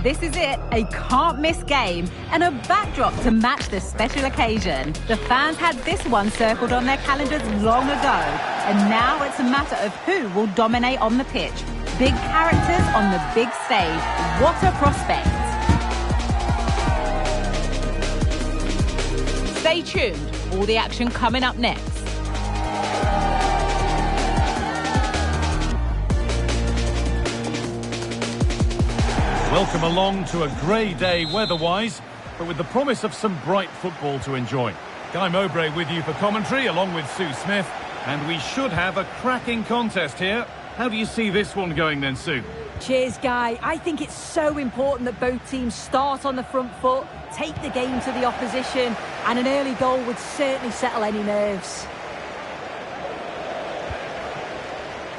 This is it, a can't-miss game and a backdrop to match the special occasion. The fans had this one circled on their calendars long ago, and now it's a matter of who will dominate on the pitch. Big characters on the big stage. What a prospect. Stay tuned, all the action coming up next. Welcome along to a grey day weather-wise, but with the promise of some bright football to enjoy. Guy Mowbray with you for commentary, along with Sue Smith, and we should have a cracking contest here. How do you see this one going then, Sue? Cheers, Guy. I think it's so important that both teams start on the front foot, take the game to the opposition, and an early goal would certainly settle any nerves.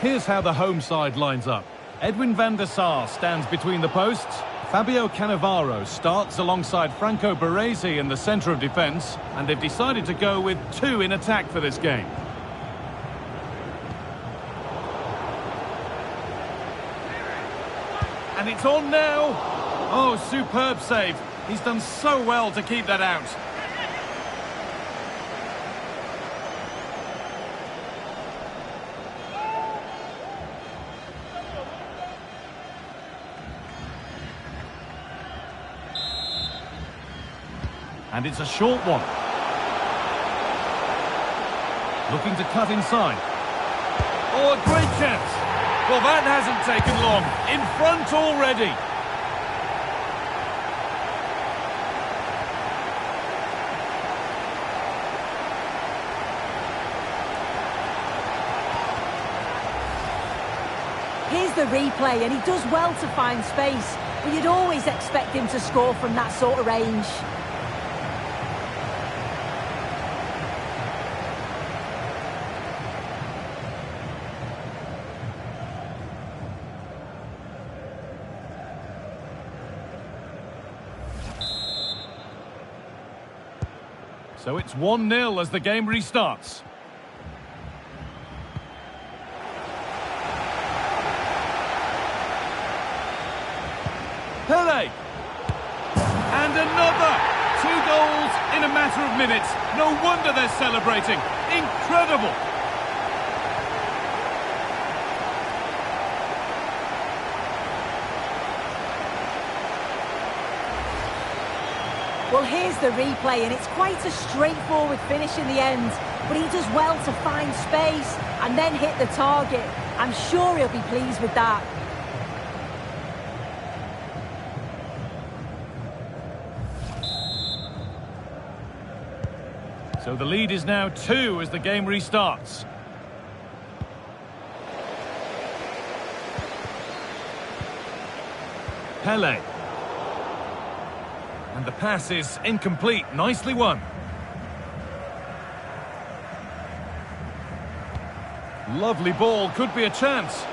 Here's how the home side lines up. Edwin van der Sar stands between the posts. Fabio Cannavaro starts alongside Franco Baresi in the centre of defence, and they've decided to go with two in attack for this game. And it's on now. Oh, superb save. He's done so well to keep that out. And it's a short one. Looking to cut inside. Oh, a great chance. Well, that hasn't taken long. In front already. Here's the replay, and he does well to find space, but you'd always expect him to score from that sort of range. So it's 1-0 as the game restarts. Pele! And another! 2 goals in a matter of minutes. No wonder they're celebrating. Incredible! Well, here's the replay, and it's quite a straightforward finish in the end, but he does well to find space and then hit the target. I'm sure he'll be pleased with that. So the lead is now 2 as the game restarts. Pele. And the pass is incomplete. Nicely won. Lovely ball. Could be a chance.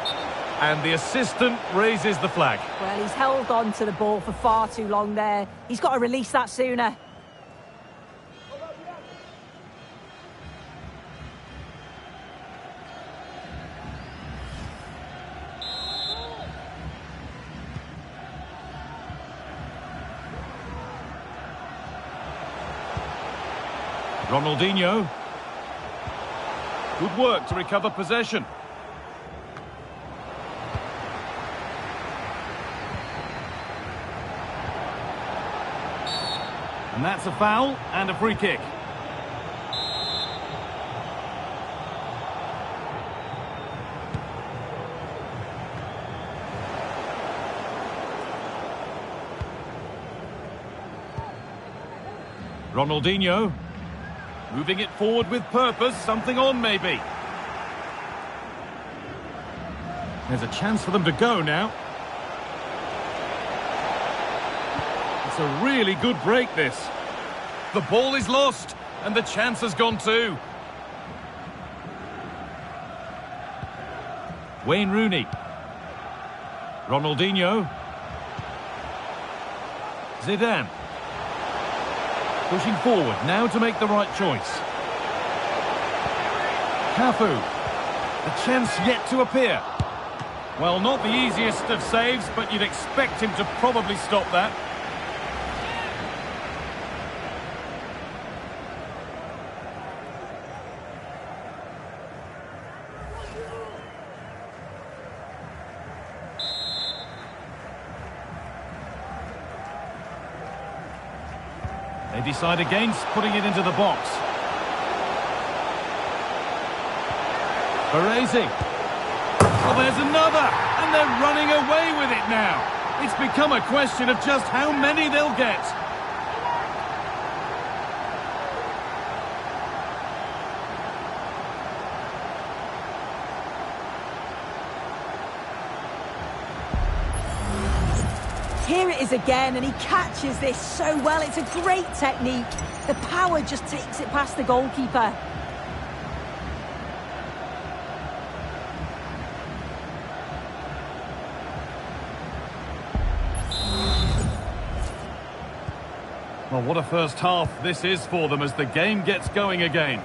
And the assistant raises the flag. Well, he's held on to the ball for far too long there. He's got to release that sooner. Ronaldinho. Good work to recover possession. And that's a foul and a free kick. Ronaldinho. Moving it forward with purpose, something on maybe. There's a chance for them to go now. It's a really good break, this. The ball is lost, and the chance has gone too. Wayne Rooney. Ronaldinho. Zidane. Pushing forward now to make the right choice. Cafu. A chance yet to appear. Well, not the easiest of saves, but you'd expect him to probably stop that. They decide against putting it into the box. Baresi. Well, there's another, and they're running away with it now. It's become a question of just how many they'll get. Here it is again, and he catches this so well. It's a great technique. The power just takes it past the goalkeeper. Well, what a first half this is for them as the game gets going again.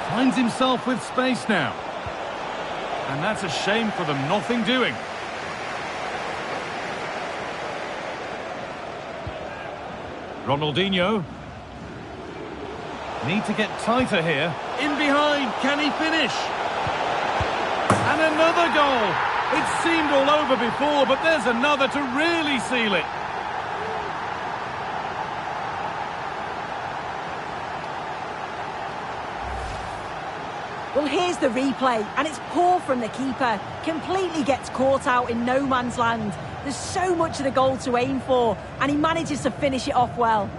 Finds himself with space now. And that's a shame for them, nothing doing. Ronaldinho. Need to get tighter here. In behind, can he finish? And another goal. It seemed all over before, but there's another to really seal it. Well, here's the replay, and it's poor from the keeper. Completely gets caught out in no man's land. There's so much of the goal to aim for, and he manages to finish it off well.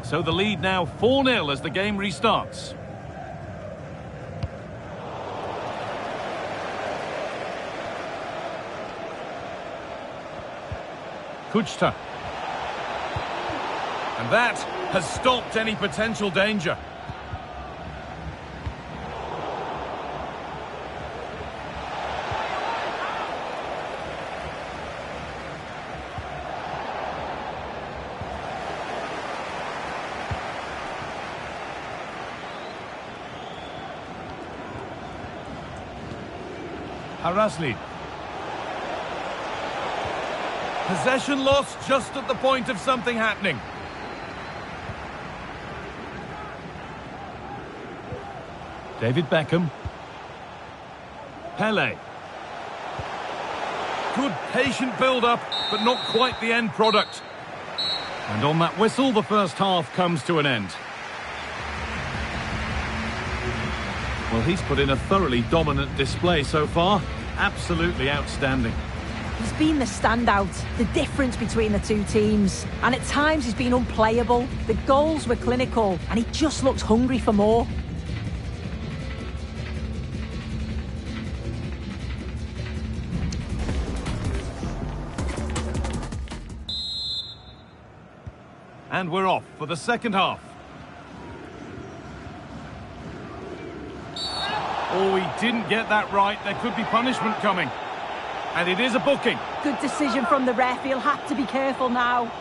So the lead now 4-0 as the game restarts. Kuchta. And that has stopped any potential danger. Harasli. Possession lost just at the point of something happening. David Beckham. Pele. Good patient build-up, but not quite the end product. And on that whistle, the first half comes to an end. Well, he's put in a thoroughly dominant display so far. Absolutely outstanding. He's been the standout, the difference between the two teams. And at times he's been unplayable. The goals were clinical, and he just looks hungry for more. And we're off for the second half. Oh, he didn't get that right. There could be punishment coming. And it is a booking. Good decision from the ref. He'll have to be careful now.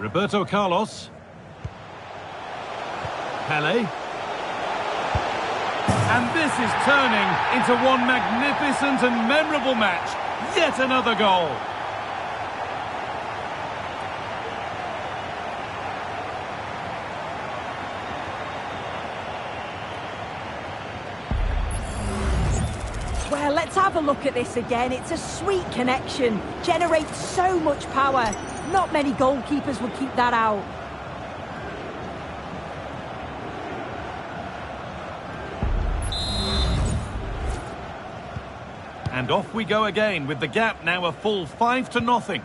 Roberto Carlos. Pele. And this is turning into one magnificent and memorable match. Yet another goal. Well, let's have a look at this again. It's a sweet connection. Generates so much power. Not many goalkeepers will keep that out. And off we go again with the gap now a full 5-0.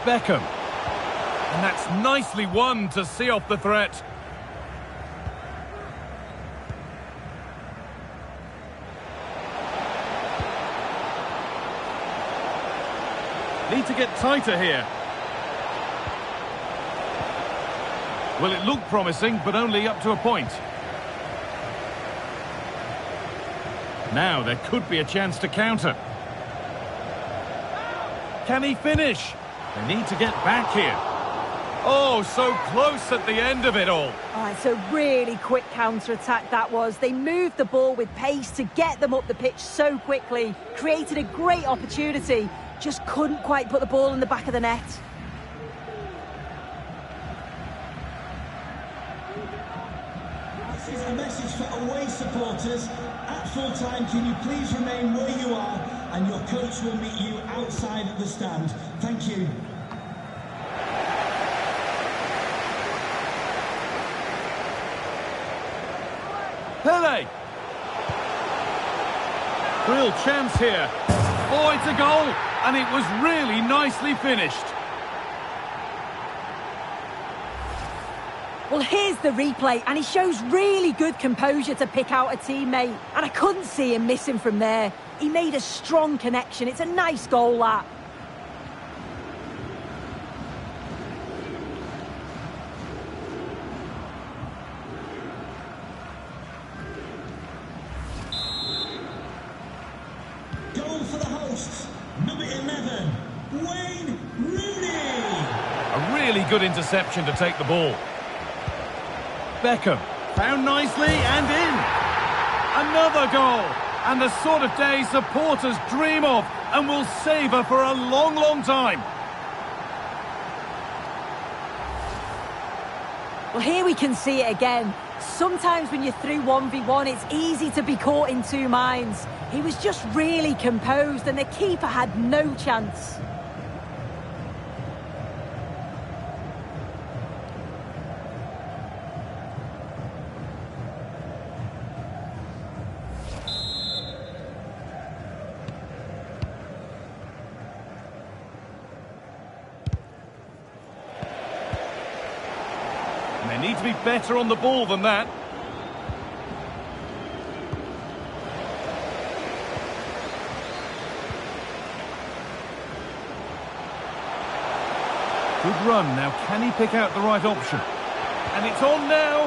Beckham. And that's nicely won to see off the threat. Need to get tighter here. Well, it looked promising, but only up to a point. Now there could be a chance to counter. Can he finish? They need to get back here. Oh, so close at the end of it all. Oh, it's a really quick counter-attack that was. They moved the ball with pace to get them up the pitch so quickly. Created a great opportunity. Just couldn't quite put the ball in the back of the net. This is a message for away supporters. At full time, can you please remain where you are, and your coach will meet you outside of the stand. Thank you. Pele! Real chance here. Oh, it's a goal! And it was really nicely finished. Well, here's the replay, and he shows really good composure to pick out a teammate. And I couldn't see him missing from there. He made a strong connection. It's a nice goal, that. Goal for the hosts, number 11, Wayne Rooney. A really good interception to take the ball. Beckham, found nicely and in. Another goal. And the sort of day supporters dream of and will savour for a long, long time. Well, here we can see it again. Sometimes when you're through 1v1, it's easy to be caught in two minds. He was just really composed and the keeper had no chance. And they need to be better on the ball than that. Good run. Now, can he pick out the right option? And it's on now.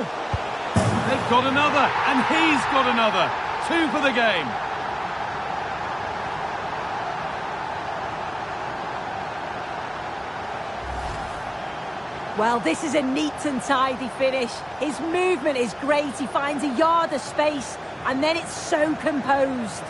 They've got another, and he's got another. 2 for the game. Well, this is a neat and tidy finish. His movement is great. He finds a yard of space, and then it's so composed.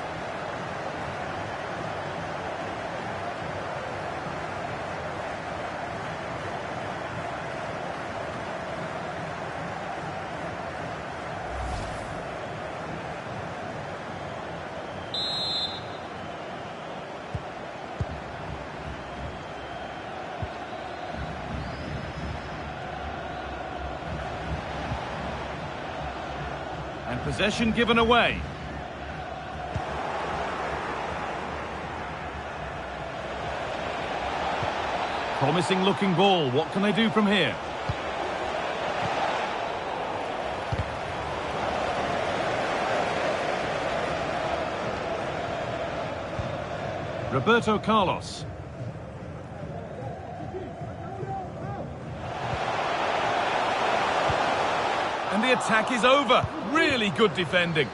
And possession given away. Promising looking ball. What can they do from here? Roberto Carlos. And the attack is over. Really good defending.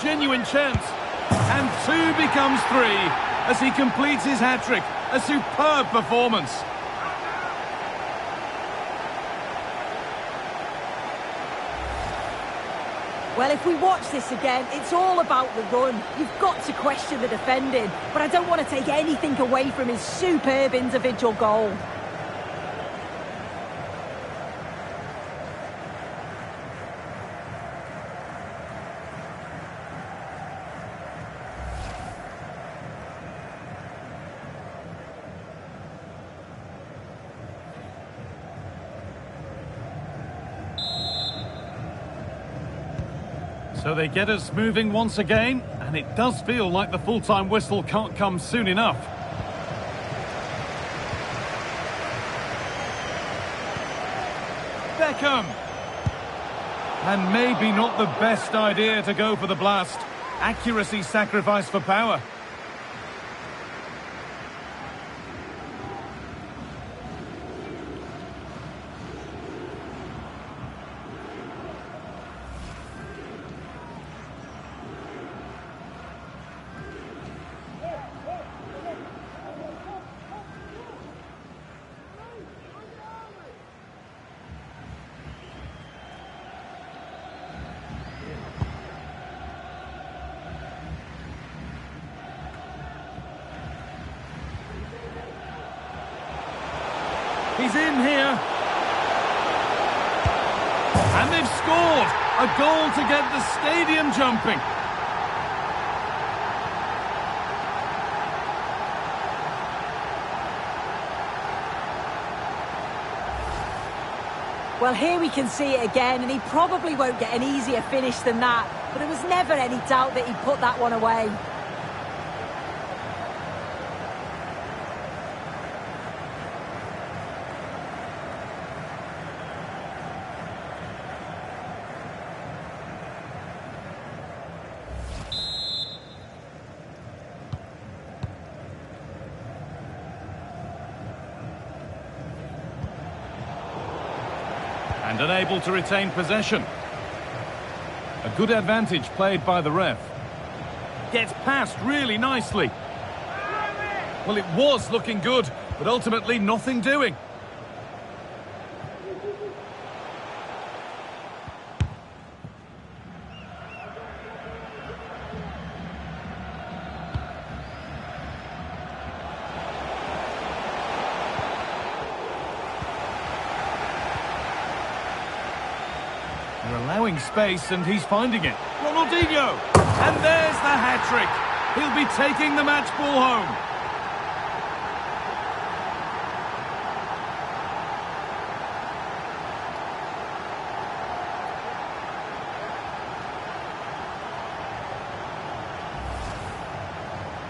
Genuine chance. And 2 becomes 3 as he completes his hat-trick. A superb performance. Well, if we watch this again, it's all about the run. You've got to question the defending, but I don't want to take anything away from his superb individual goal. So they get us moving once again, and it does feel like the full-time whistle can't come soon enough. Beckham! And maybe not the best idea to go for the blast. Accuracy sacrificed for power. He's in here. And they've scored! A goal to get the stadium jumping. Well, here we can see it again, and he probably won't get an easier finish than that. But there was never any doubt that he'd put that one away. And unable to retain possession. A good advantage played by the ref. Gets past really nicely. Well, it was looking good, but ultimately nothing doing. They're allowing space and he's finding it. Ronaldinho! And there's the hat-trick. He'll be taking the match ball home.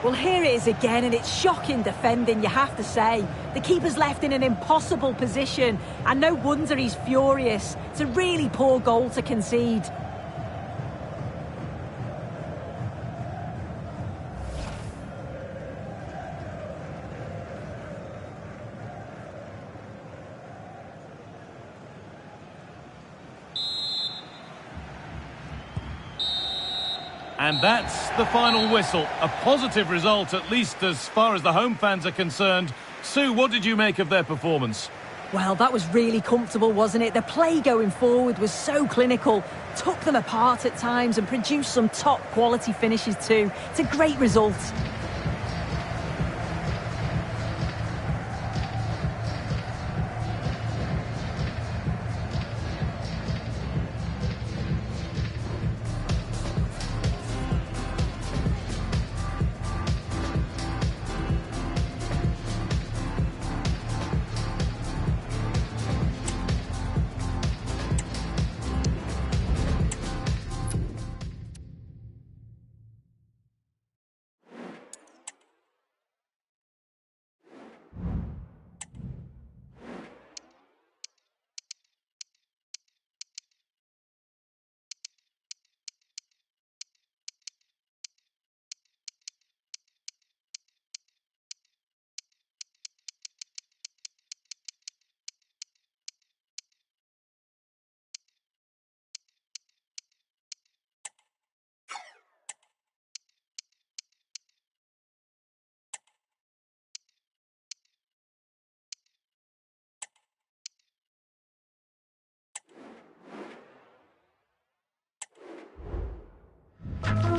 Well, here it is again, and it's shocking defending, you have to say. The keeper's left in an impossible position, and no wonder he's furious. It's a really poor goal to concede. And that's the final whistle. A positive result, at least as far as the home fans are concerned. Sue, what did you make of their performance? Well, that was really comfortable, wasn't it? The play going forward was so clinical, took them apart at times and produced some top-quality finishes too. It's a great result.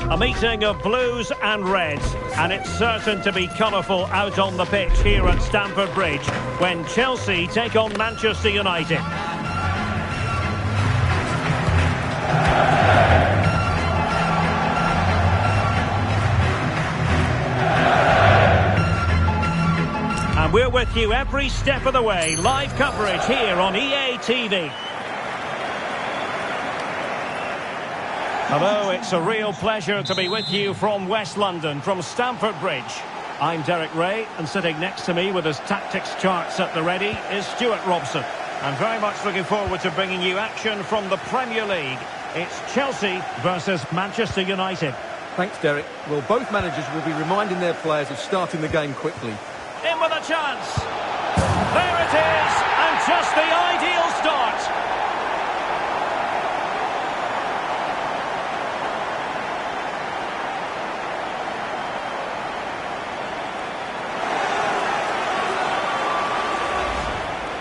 A meeting of blues and reds, and it's certain to be colourful out on the pitch here at Stamford Bridge when Chelsea take on Manchester United. And we're with you every step of the way. Live coverage here on EA TV. Hello, it's a real pleasure to be with you from West London, from Stamford Bridge. I'm Derek Ray, and sitting next to me with his tactics charts at the ready is Stuart Robson. I'm very much looking forward to bringing you action from the Premier League. It's Chelsea versus Manchester United. Thanks, Derek. Well, both managers will be reminding their players of starting the game quickly. In with a chance. There it is, and just the ideal start.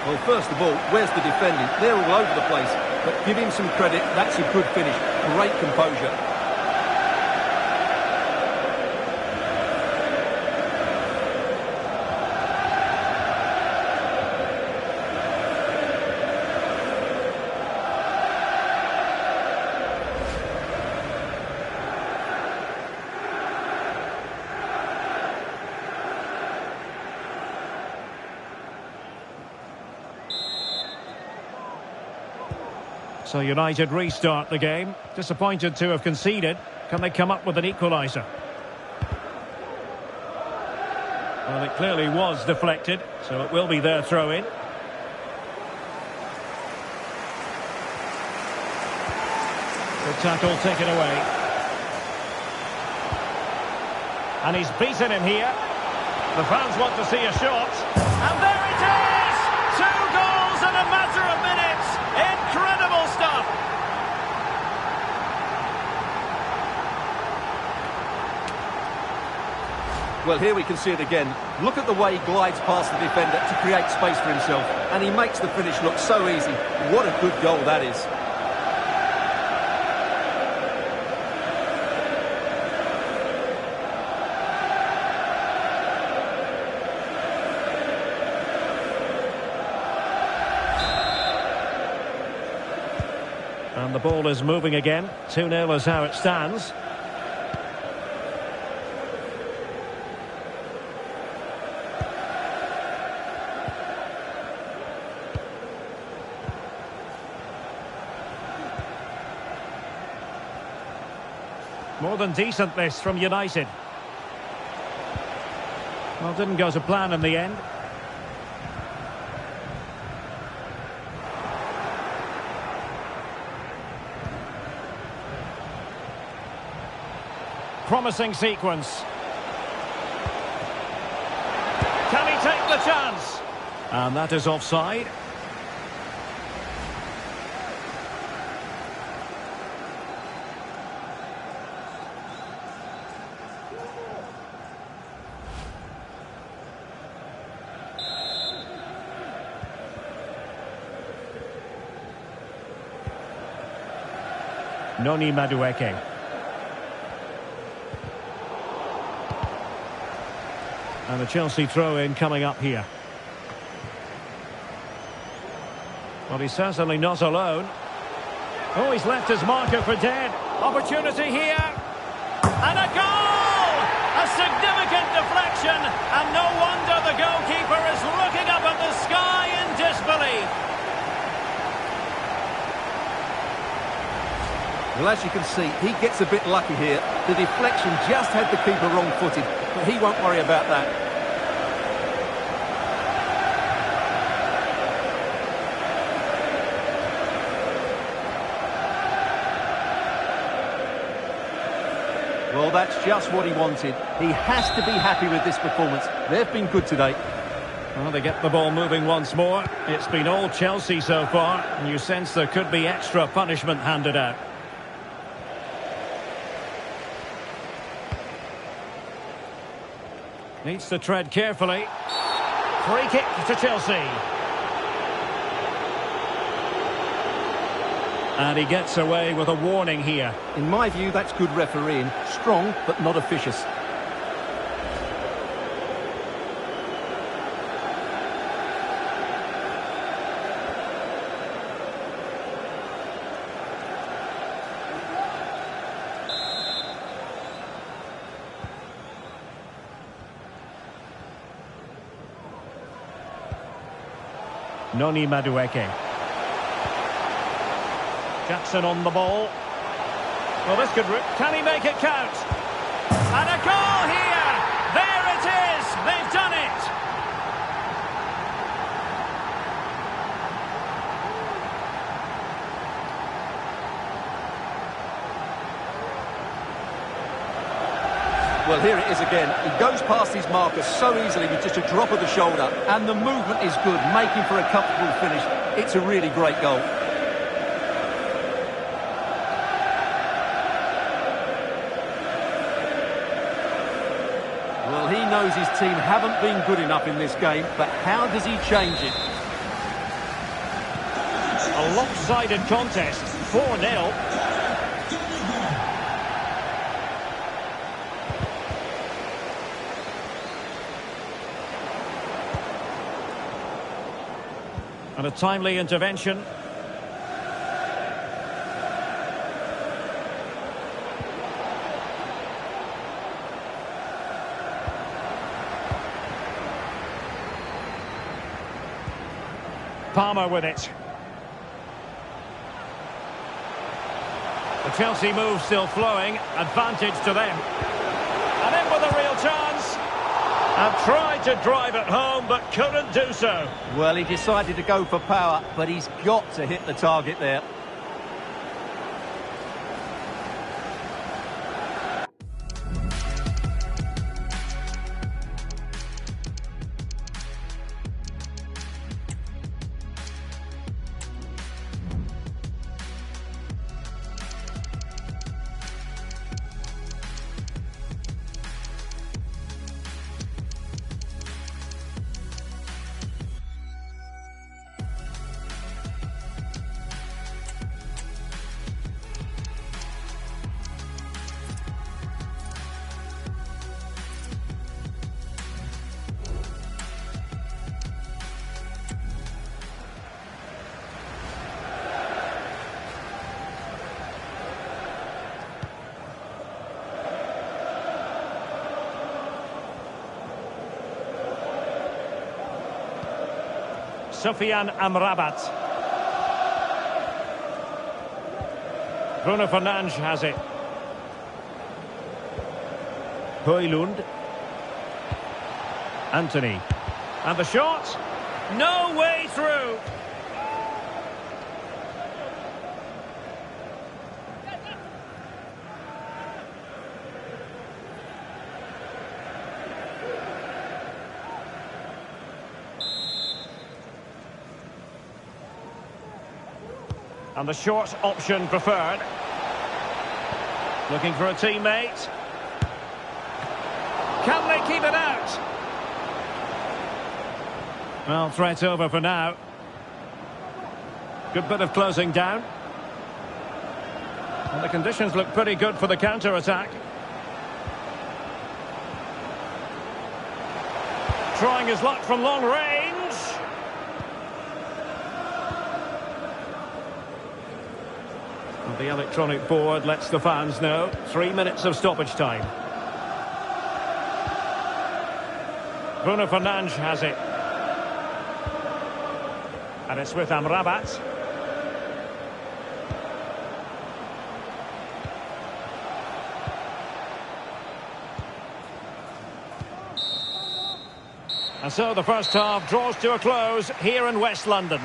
Well, first of all, where's the defending? They're all over the place. But give him some credit, that's a good finish. Great composure. So United restart the game. Disappointed to have conceded. Can they come up with an equaliser? Well, it clearly was deflected, so it will be their throw-in. Good tackle taken away. And he's beaten him here. The fans want to see a shot. And there it is! 2 goals in a matter of minutes! Incredible stuff! Well, here we can see it again. Look at the way he glides past the defender to create space for himself. And he makes the finish look so easy. What a good goal that is. And the ball is moving again. 2-0 is how it stands. More than decent this from United. Well, didn't go to plan in the end. Promising sequence. Can he take the chance? And that is offside. Noni Madueke. And the Chelsea throw-in coming up here. Well, he's certainly not alone. Oh, he's left his marker for dead. Opportunity here. And a goal! A significant deflection. And no wonder the goalkeeper is looking up at the sky in disbelief. Well, as you can see, he gets a bit lucky here. The deflection just had the keeper wrong-footed, but he won't worry about that. Well, that's just what he wanted. He has to be happy with this performance. They've been good today. Well, they get the ball moving once more. It's been all Chelsea so far, and you sense there could be extra punishment handed out. Needs to tread carefully. Free kick to Chelsea. And he gets away with a warning here. In my view, that's good refereeing. Strong, but not officious. Noni Madueke. Jackson on the ball. Well, this could... Can he make it count? And a goal here! There it is! They've done it! Well, here it is again. He goes past his marker so easily with just a drop of the shoulder. And the movement is good, making for a comfortable finish. It's a really great goal. Well, he knows his team haven't been good enough in this game, but how does he change it? A lopsided contest, 4-0. And a timely intervention. Palmer with it. The Chelsea move still flowing. Advantage to them. And in with a real chance. And tried to drive it home, but couldn't do so. Well, he decided to go for power, but he's got to hit the target there. Sufyan Amrabat. Bruno Fernandes has it. Højlund. Anthony. And the shot. No way through. And the short option preferred. Looking for a teammate. Can they keep it out? Well, threat over for now. Good bit of closing down. And the conditions look pretty good for the counter-attack. Trying his luck from long range. The electronic board lets the fans know. 3 minutes of stoppage time. Bruno Fernandes has it. And it's with Amrabat. And so the first half draws to a close here in West London.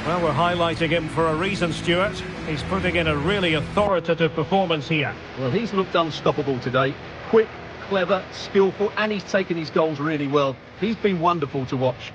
Well, we're highlighting him for a reason, Stuart. He's putting in a really authoritative performance here. Well, he's looked unstoppable today. Quick, clever, skillful, and he's taken his goals really well. He's been wonderful to watch.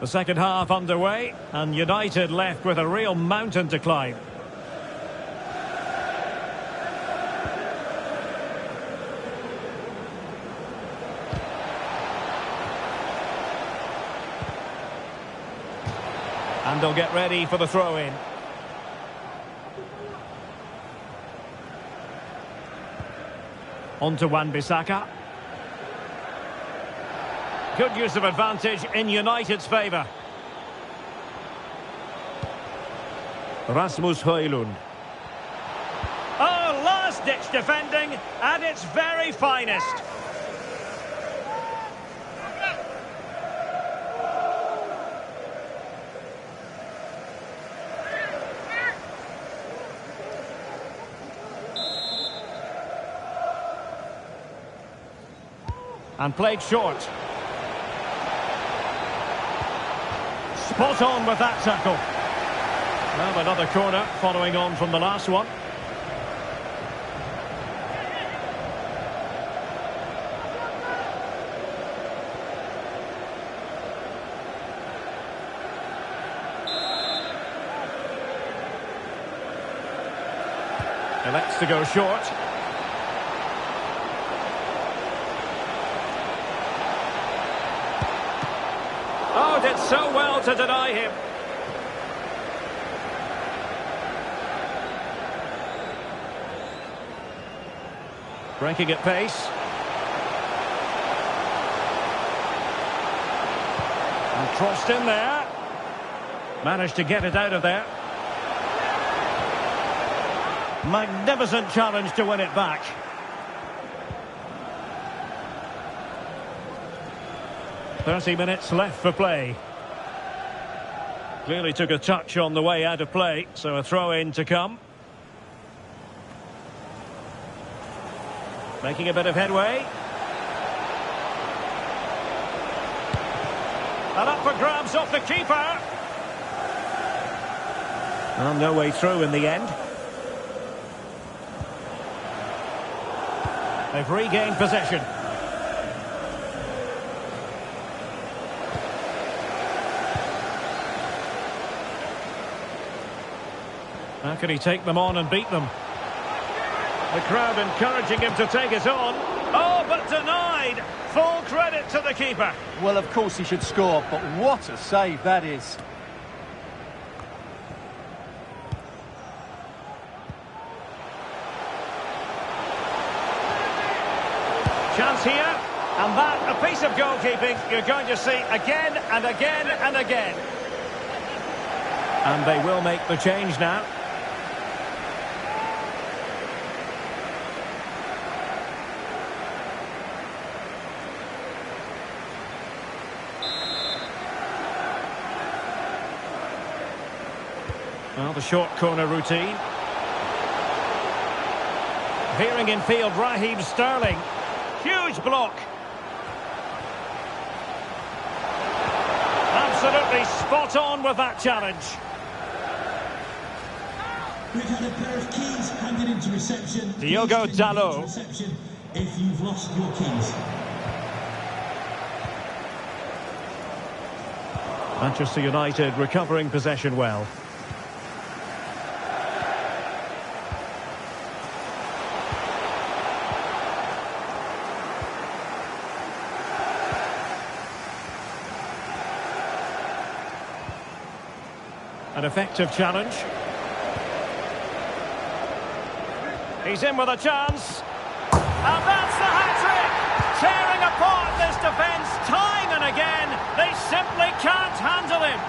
The second half underway, and United left with a real mountain to climb. And they'll get ready for the throw-in. On to Wan-Bissaka. Good use of advantage in United's favour. Rasmus Højlund. Oh, last-ditch defending at its very finest. And played short. Spot on with that tackle. Well, another corner following on from the last one. Elects to go short. Oh, did so well to deny him. Breaking at pace. And crossed in there. Managed to get it out of there. Magnificent challenge to win it back. "30 minutes left for play." Clearly took a touch on the way out of play, so a throw-in to come. Making a bit of headway. And up for grabs off the keeper. Well, no way through in the end. They've regained possession. How can he take them on and beat them? The crowd encouraging him to take it on. Oh, but denied. Full credit to the keeper. Well, of course he should score, but what a save that is. Chance here, and that, a piece of goalkeeping you're going to see again and again and again. And they will make the change now. Well, the short corner routine. Veering in field, Raheem Sterling. Huge block. Absolutely spot on with that challenge. We've had a pair of keys handed into reception. Diogo Dalot. Reception if you've lost your keys. Manchester United recovering possession well. An effective challenge. He's in with a chance. And that's the hat-trick! Tearing apart this defence time and again. They simply can't handle him.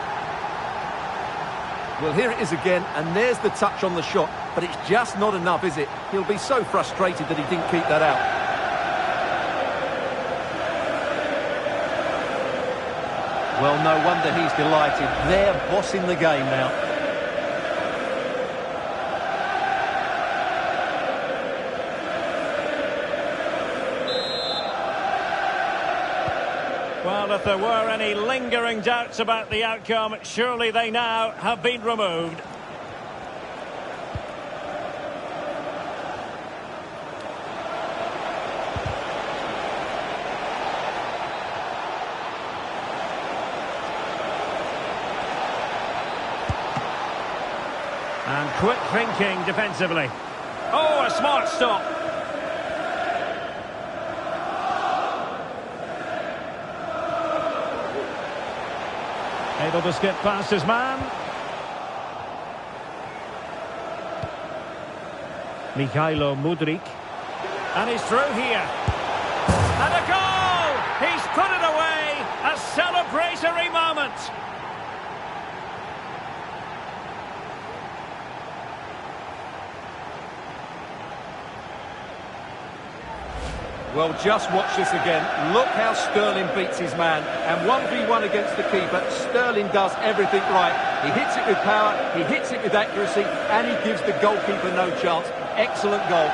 Well, here it is again, and there's the touch on the shot. But it's just not enough, is it? He'll be so frustrated that he didn't keep that out. Well, no wonder he's delighted. They're bossing the game now. Well, if there were any lingering doubts about the outcome, surely they now have been removed. And quick thinking defensively. Oh, a smart stop. Able to skip past his man. Mikhailo Mudryk. And he's through here. And a goal! He's put it away! A celebratory moment! Well, just watch this again. Look how Sterling beats his man. And 1v1 against the keeper, Sterling does everything right. He hits it with power, he hits it with accuracy, and he gives the goalkeeper no chance. Excellent goal.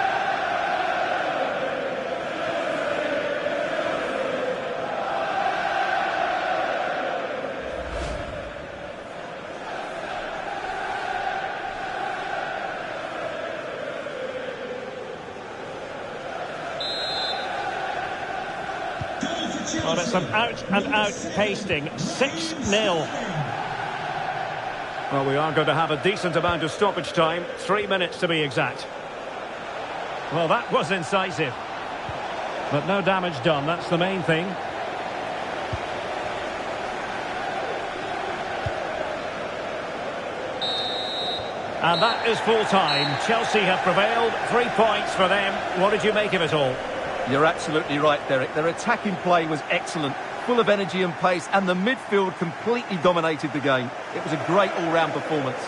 Well, it's an out-and-out pasting. 6-0. Well, we are going to have a decent amount of stoppage time. 3 minutes to be exact. Well, that was incisive. But no damage done, that's the main thing. And that is full time. Chelsea have prevailed. 3 points for them. What did you make of it all? You're absolutely right, Derek. Their attacking play was excellent, full of energy and pace, and the midfield completely dominated the game. It was a great all-round performance.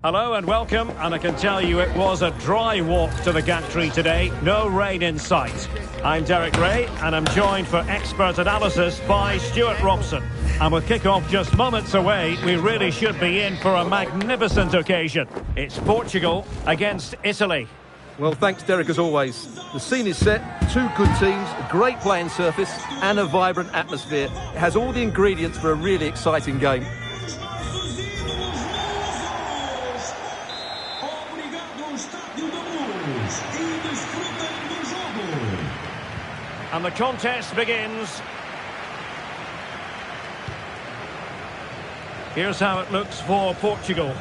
Hello and welcome, and I can tell you it was a dry walk to the gantry today, no rain in sight. I'm Derek Ray, and I'm joined for expert analysis by Stuart Robson. And with kick-off just moments away, we really should be in for a magnificent occasion. It's Portugal against Italy. Well, thanks, Derek, as always. The scene is set, two good teams, a great playing surface and a vibrant atmosphere. It has all the ingredients for a really exciting game. And the contest begins. Here's how it looks for Portugal.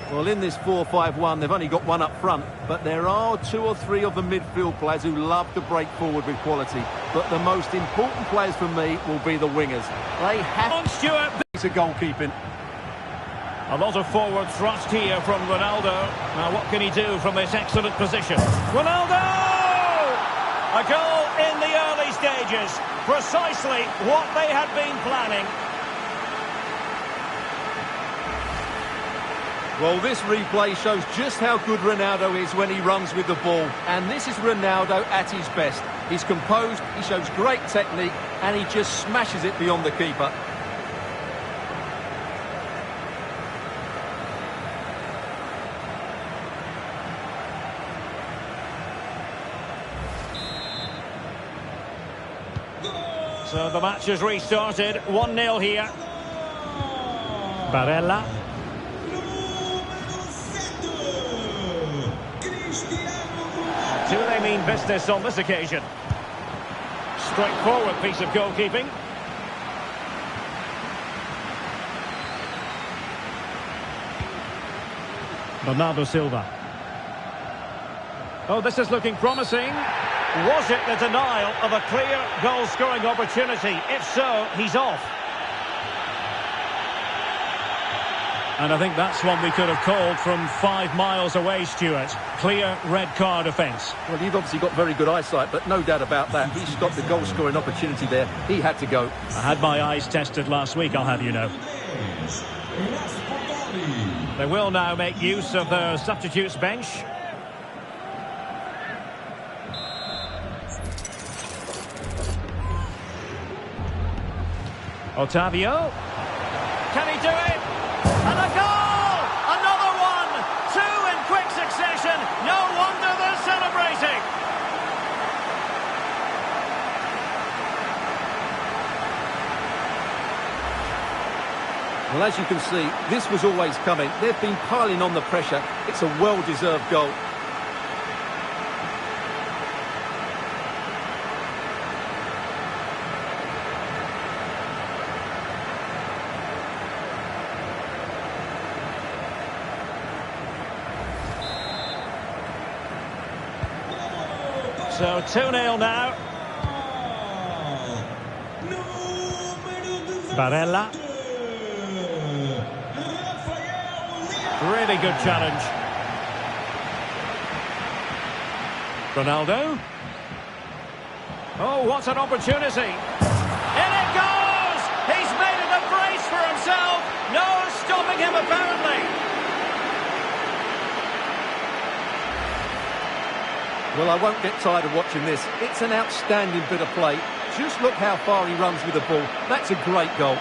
Well, in this 4-5-1, they've only got one up front, but there are two or three of the midfield players who love to break forward with quality. But the most important players for me will be the wingers. They have On Stuart. to goalkeeping. A lot of forward thrust here from Ronaldo. Now what can he do from this excellent position? Ronaldo! A goal in the early stages. Precisely what they had been planning. Well, this replay shows just how good Ronaldo is when he runs with the ball. And this is Ronaldo at his best. He's composed, he shows great technique, and he just smashes it beyond the keeper. So the match has restarted. 1-0 here. Barella. Do they mean business on this occasion? Straightforward piece of goalkeeping. Bernardo Silva. Oh, this is looking promising. Was it the denial of a clear goal-scoring opportunity? If so, he's off. And I think that's one we could have called from 5 miles away, Stuart. Clear red card offence. Well, you've obviously got very good eyesight, but no doubt about that. He stopped the goal-scoring opportunity there. He had to go. I had my eyes tested last week, I'll have you know. They will now make use of their substitutes bench. Otavio. Can he do it? And a goal! Another one! 2 in quick succession. No wonder they're celebrating. Well, as you can see, this was always coming. They've been piling on the pressure. It's a well-deserved goal. So 2-0 now. Barella. Really good challenge. Ronaldo. Oh, what an opportunity. In it goes! He's made it a brace for himself. No stopping him, apparently. Well, I won't get tired of watching this. It's an outstanding bit of play. Just look how far he runs with the ball. That's a great goal.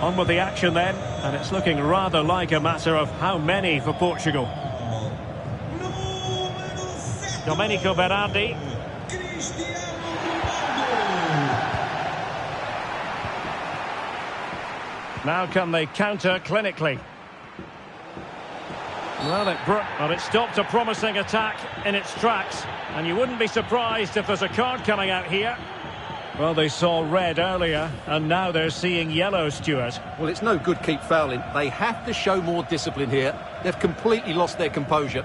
On with the action then, and it's looking rather like a matter of how many for Portugal. Domenico Berardi. Now can they counter clinically? Well, it stopped a promising attack in its tracks, and you wouldn't be surprised if there's a card coming out here. Well, they saw red earlier, and now they're seeing yellow, Stuart. Well, it's no good keep fouling. They have to show more discipline here. They've completely lost their composure.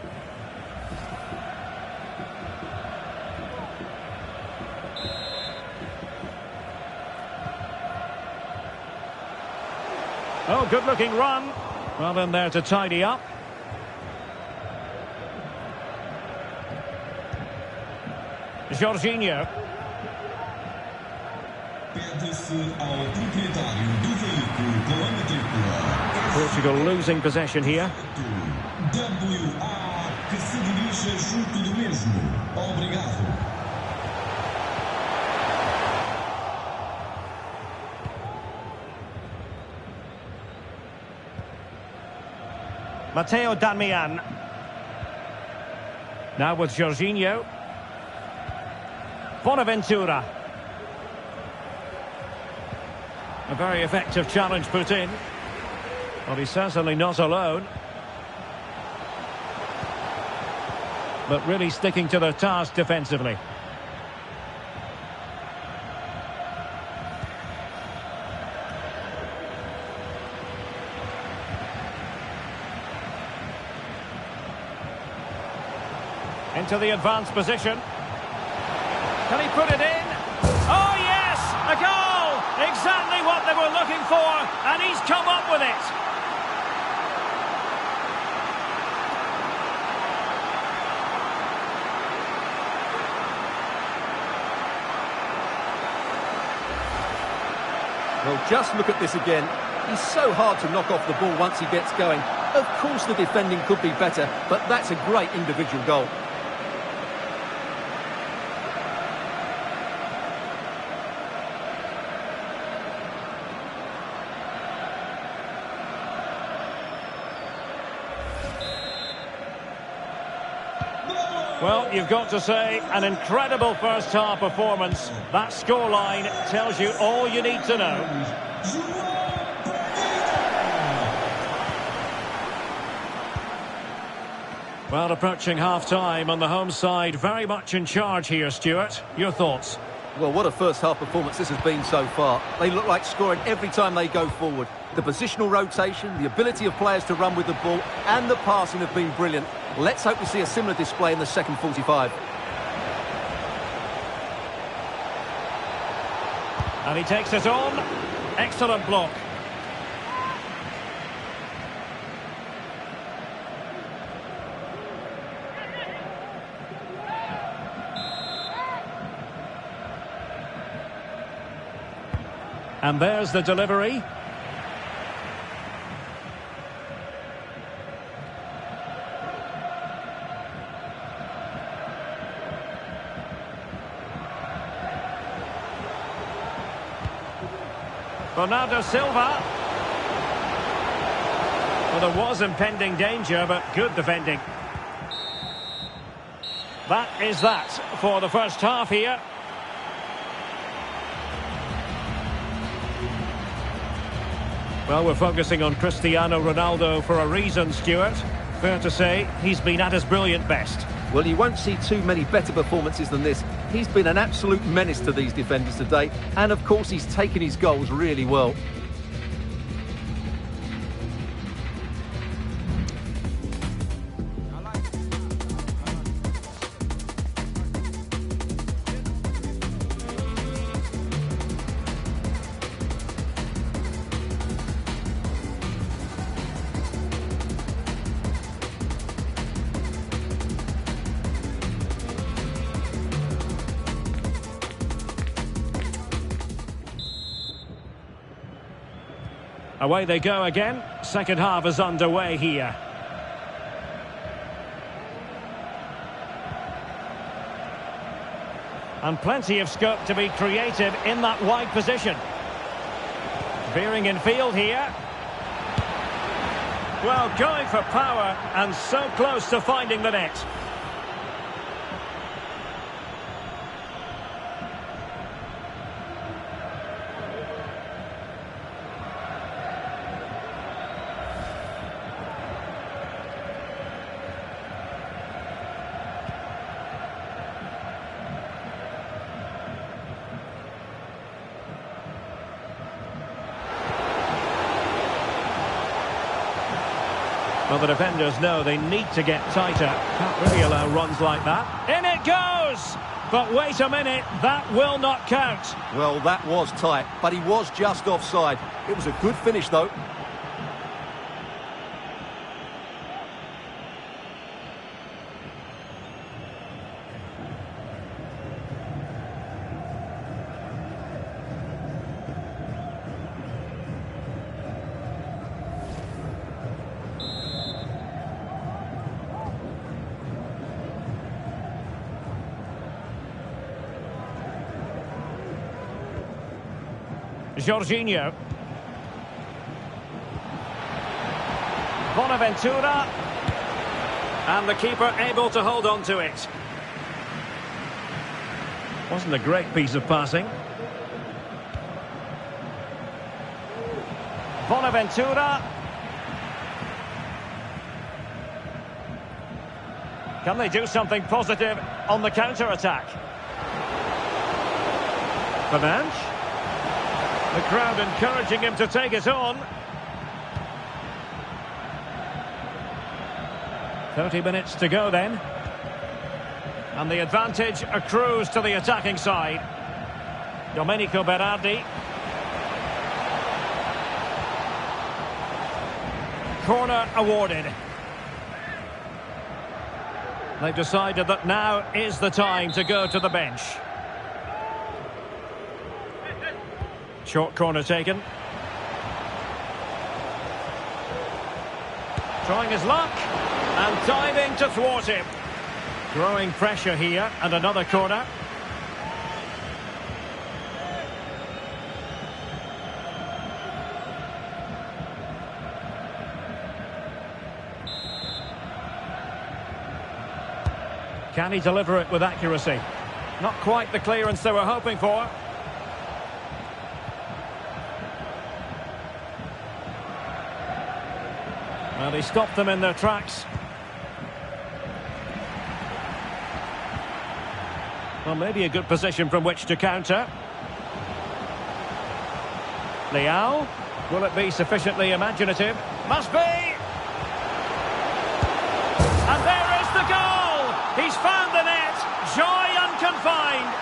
Oh, good-looking run. Well in there to tidy up. Jorginho. Portugal losing possession here. Matteo Darmian. Now with Jorginho. Bonaventura. A very effective challenge put in. Well, he's certainly not alone. But really sticking to their task defensively. Into the advanced position. Can he put it in? Oh yes! A goal! Exactly what they were looking for, and he's come up with it. Well, just look at this again. He's so hard to knock off the ball once he gets going. Of course the defending could be better, but that's a great individual goal. Well, you've got to say, an incredible first-half performance. That scoreline tells you all you need to know. Well, approaching half-time on the home side, very much in charge here, Stuart. Your thoughts? Well, what a first-half performance this has been so far. They look like scoring every time they go forward. The positional rotation, the ability of players to run with the ball, and the passing have been brilliant. Let's hope we see a similar display in the second 45. And he takes it on. Excellent block. And there's the delivery. Bernardo Silva. Well, there was impending danger, but good defending. That is that for the first half here. Well, we're focusing on Cristiano Ronaldo for a reason, Stuart. Fair to say, he's been at his brilliant best. Well, you won't see too many better performances than this. He's been an absolute menace to these defenders today, and of course he's taken his goals really well. Away they go again. Second half is underway here. And plenty of scope to be creative in that wide position. Veering in field here. Well, going for power and so close to finding the net. Well, the defenders know they need to get tighter. Can't really allow runs like that. In it goes! But wait a minute, that will not count. Well, that was tight, but he was just offside. It was a good finish, though. Jorginho. Bonaventura. And the keeper able to hold on to it. Wasn't a great piece of passing. Bonaventura. Can they do something positive on the counter-attack? Fernandes. The crowd encouraging him to take it on. 30 minutes to go then. And the advantage accrues to the attacking side. Domenico Berardi. Corner awarded. They've decided that now is the time to go to the bench. Short corner taken. Trying his luck. And diving to thwart him. Growing pressure here, and another corner. Can he deliver it with accuracy? Not quite the clearance they were hoping for. Well, he stopped them in their tracks. Well, maybe a good position from which to counter. Leao. Will it be sufficiently imaginative? Must be! And there is the goal! He's found the net! Joy unconfined!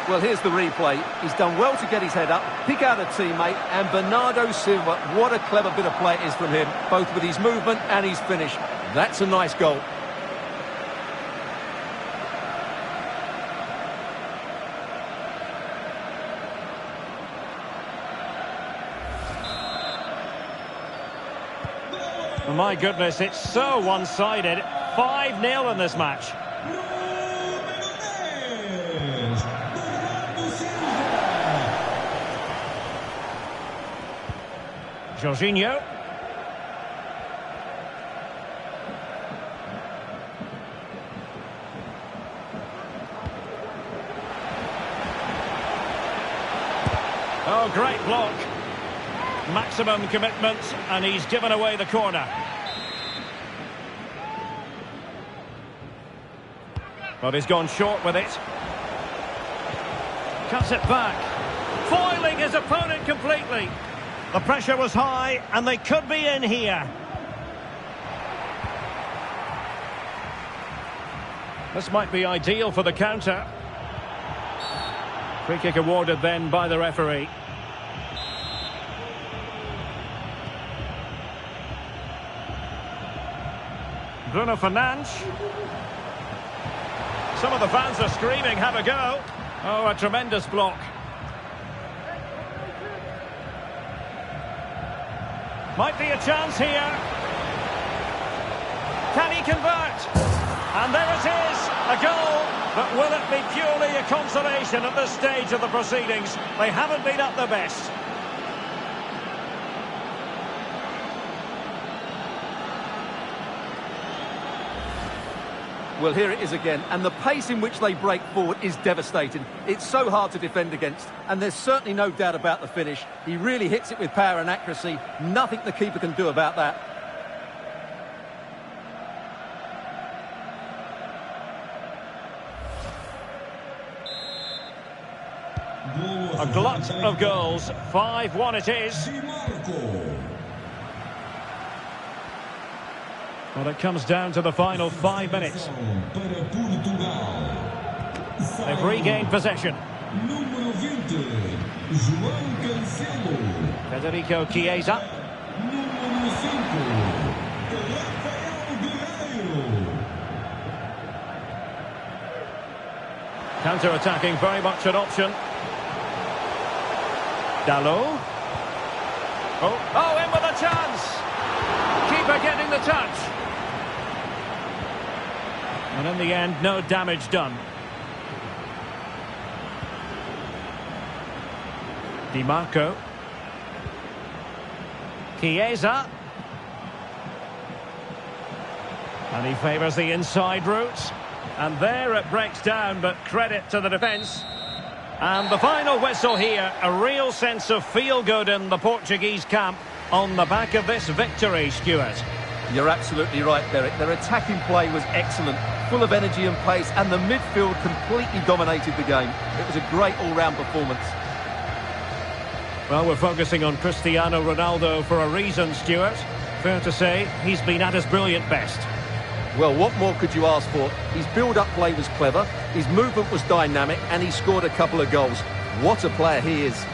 Well, here's the replay. He's done well to get his head up, pick out a teammate, and Bernardo Silva, what a clever bit of play it is from him, both with his movement and his finish. That's a nice goal. My goodness, it's so one-sided. 5-0 in this match. Jorginho. Oh, great block. Maximum commitment, and he's given away the corner. But he's gone short with it. Cuts it back. Foiling his opponent completely. The pressure was high, and they could be in here. This might be ideal for the counter. Free kick awarded then by the referee. Bruno Fernandes. Some of the fans are screaming, have a go. Oh, a tremendous block. Might be a chance here. Can he convert? And there it is, a goal. But will it be purely a consolation at this stage of the proceedings? They haven't been at their best. Well, here it is again, and the pace in which they break forward is devastating. It's so hard to defend against, and there's certainly no doubt about the finish. He really hits it with power and accuracy. Nothing the keeper can do about that. A glut of goals. 5-1 it is. Well, it comes down to the final 5 minutes. They've regained possession. Federico Chiesa. Counter-attacking, very much an option. Dalot. Oh, in with a chance. Keeper keeper getting the touch. And in the end, no damage done. Di Marco. Chiesa. And he favours the inside route. And there it breaks down, but credit to the defence. And the final whistle here, a real sense of feel-good in the Portuguese camp on the back of this victory, Stuart. You're absolutely right, Derek. Their attacking play was excellent, full of energy and pace, and the midfield completely dominated the game. It was a great all-round performance. Well, we're focusing on Cristiano Ronaldo for a reason, Stuart. Fair to say, he's been at his brilliant best. Well, what more could you ask for? His build-up play was clever, his movement was dynamic, and he scored a couple of goals. What a player he is.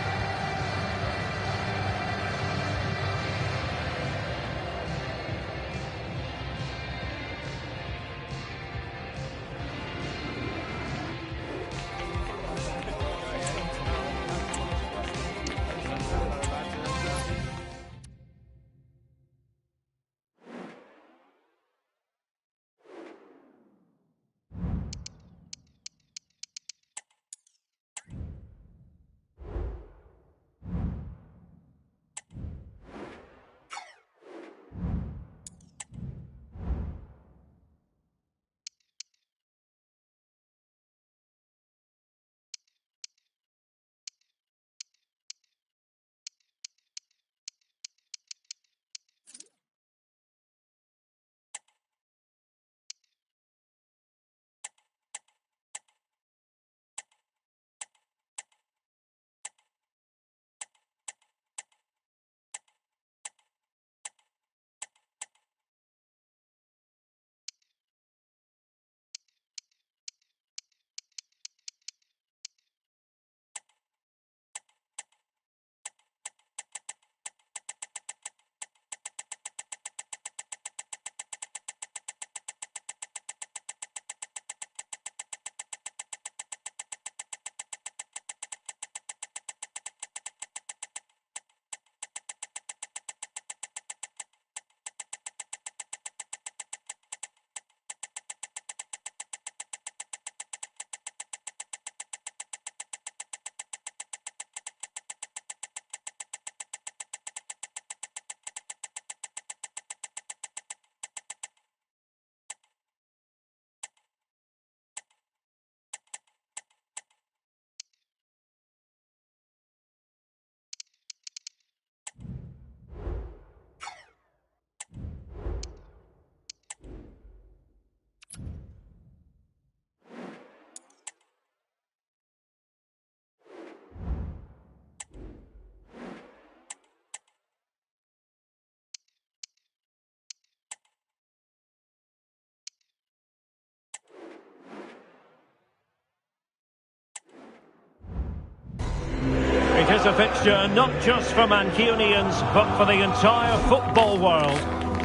It is a fixture not just for Mancunians, but for the entire football world.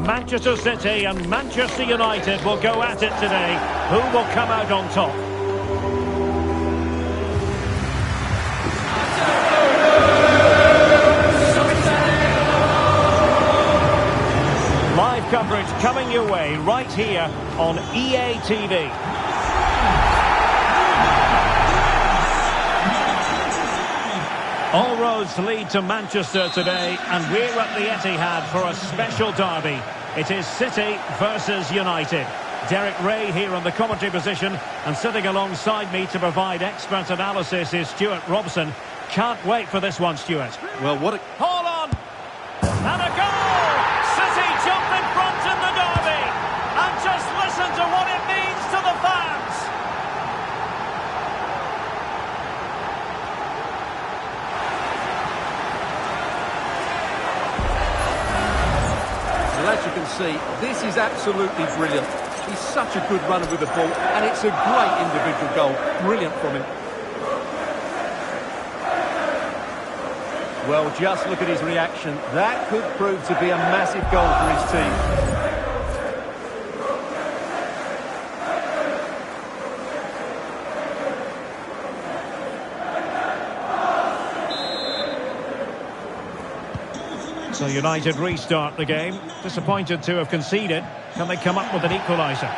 Manchester City and Manchester United will go at it today. Who will come out on top? Live coverage coming your way right here on EA TV. All roads lead to Manchester today, and we're at the Etihad for a special derby. It is City versus United. Derek Ray here on the commentary position, and sitting alongside me to provide expert analysis is Stuart Robson. Can't wait for this one, Stuart. Well, what a... Hold on! And a goal! City jumped in front in the derby! And just listen to what it means to the fans! As you can see, this is absolutely brilliant. He's such a good runner with the ball, and it's a great individual goal. Brilliant from him. Well, just look at his reaction. That could prove to be a massive goal for his team. So United restart the game. Disappointed to have conceded. Can they come up with an equaliser?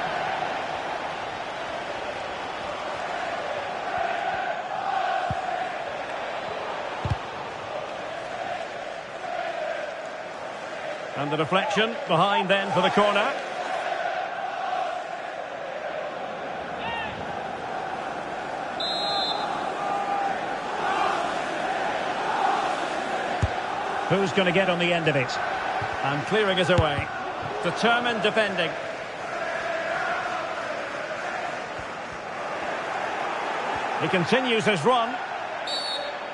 And the deflection behind then for the corner. Who's going to get on the end of it? And clearing us away. Determined defending. He continues his run.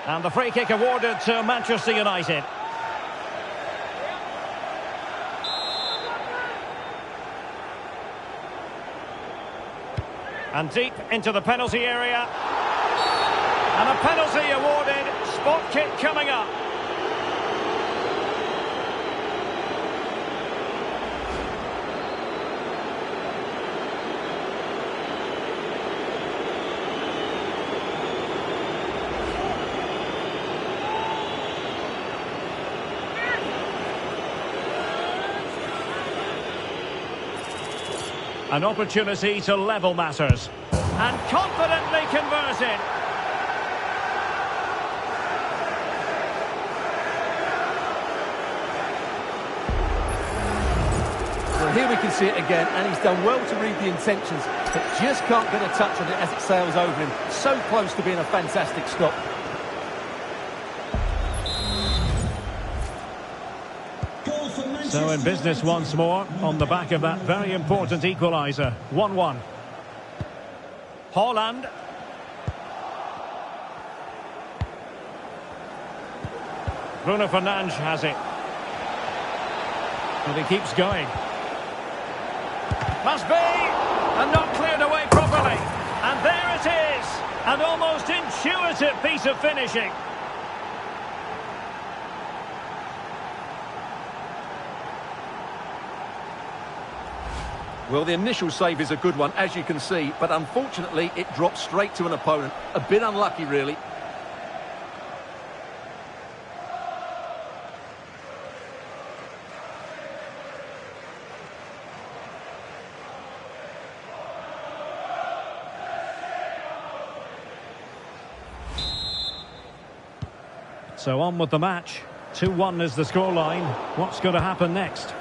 And the free kick awarded to Manchester United. And deep into the penalty area. And a penalty awarded. Spot kick coming up. An opportunity to level matters. And confidently converted. Well, here we can see it again, and he's done well to read the intentions, but just can't get a touch on it as it sails over him. So close to being a fantastic stop. So in business once more, on the back of that very important equaliser. 1-1. Haaland. Bruno Fernandes has it. And he keeps going. Must be! And not cleared away properly. And there it is! An almost intuitive piece of finishing. Well, the initial save is a good one, as you can see, but unfortunately it drops straight to an opponent. A bit unlucky, really. So on with the match. 2-1 is the scoreline. What's going to happen next?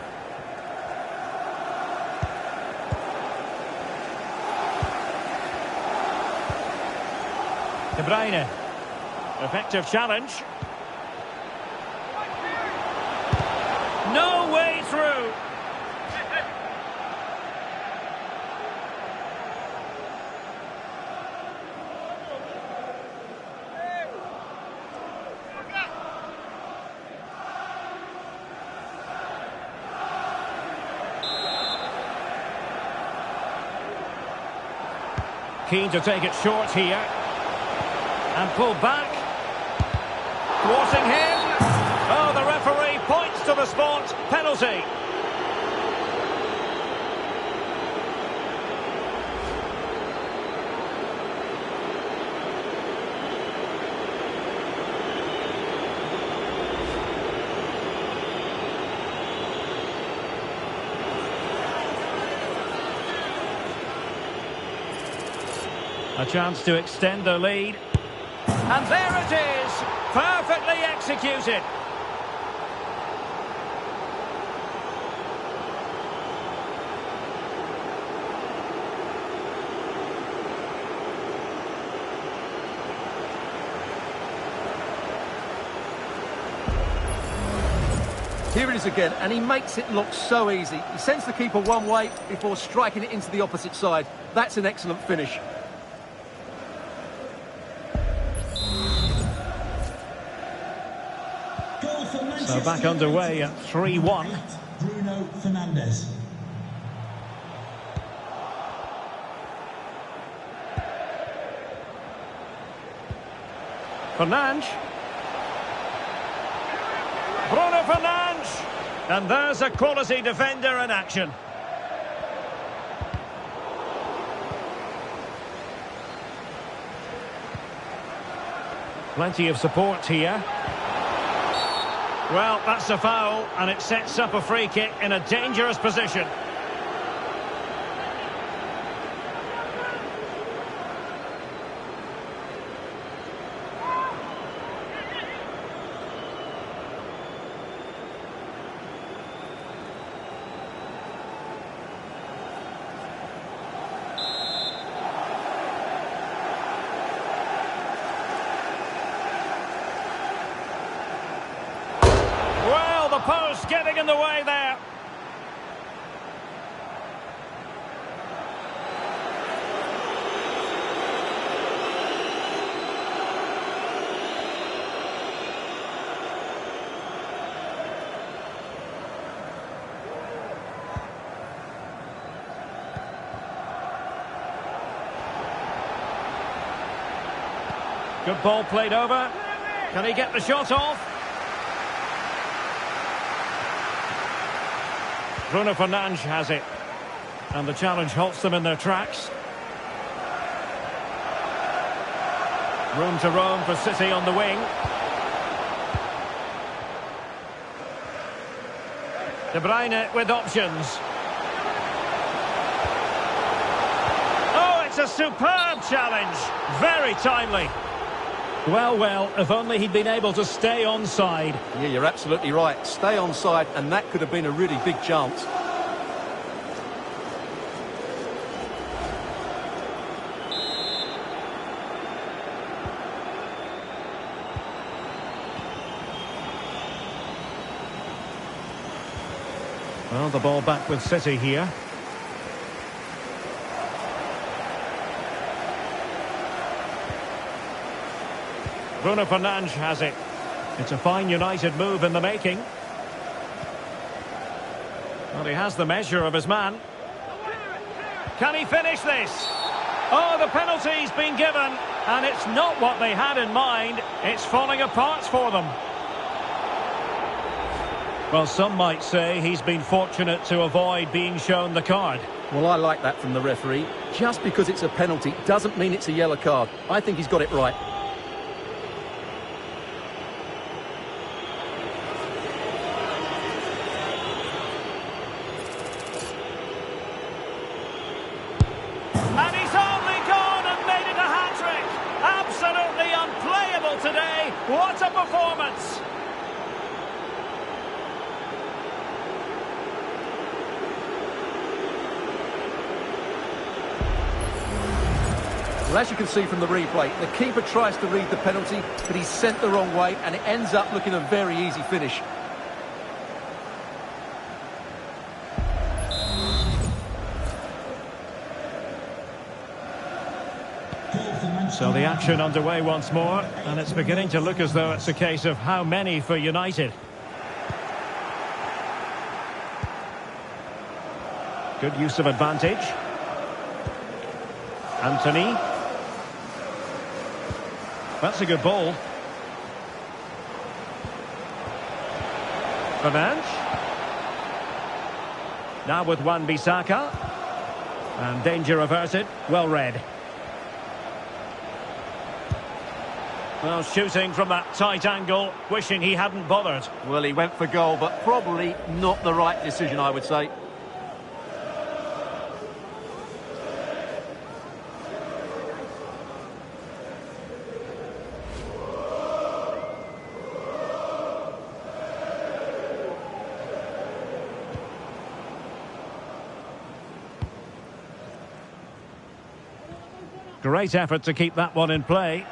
De Bruyne. Effective challenge. No way through. Keen to take it short here. And pull back. Thwarting him. Oh, the referee points to the spot. Penalty. A chance to extend the lead. And there it is, perfectly executed. Here it is again, and he makes it look so easy. He sends the keeper one way before striking it into the opposite side. That's an excellent finish. So back underway at 3-1. Bruno Fernandes. Fernandes. Bruno Fernandes. And there's a quality defender in action. Plenty of support here. Well, that's a foul, and it sets up a free kick in a dangerous position. The post getting in the way there. Good ball played over. Can he get the shot off? Bruno Fernandes has it, and the challenge halts them in their tracks. Room to roam for City on the wing. De Bruyne with options. Oh, it's a superb challenge. Very timely. Well, if only he'd been able to stay onside. Yeah, you're absolutely right. Stay onside, and that could have been a really big chance. Well, the ball back with City here. Bruno Fernandes has it. It's a fine United move in the making. Well, he has the measure of his man. Can he finish this? Oh, the penalty's been given, and it's not what they had in mind. It's falling apart for them. Well, some might say he's been fortunate to avoid being shown the card. Well, I like that from the referee. Just because it's a penalty doesn't mean it's a yellow card. I think he's got it right. And he's only gone and made it a hat-trick. Absolutely unplayable today. What a performance. Well, as you can see from the replay, the keeper tries to read the penalty, but he's sent the wrong way, and it ends up looking a very easy finish. So the action underway once more, and it's beginning to look as though it's a case of how many for United. Good use of advantage. Anthony. That's a good ball. Fernandes. Now with Wan-Bissaka. And danger averted. Well read. Well, shooting from that tight angle, wishing he hadn't bothered. Well, he went for goal, but probably not the right decision, I would say. Great effort to keep that one in play.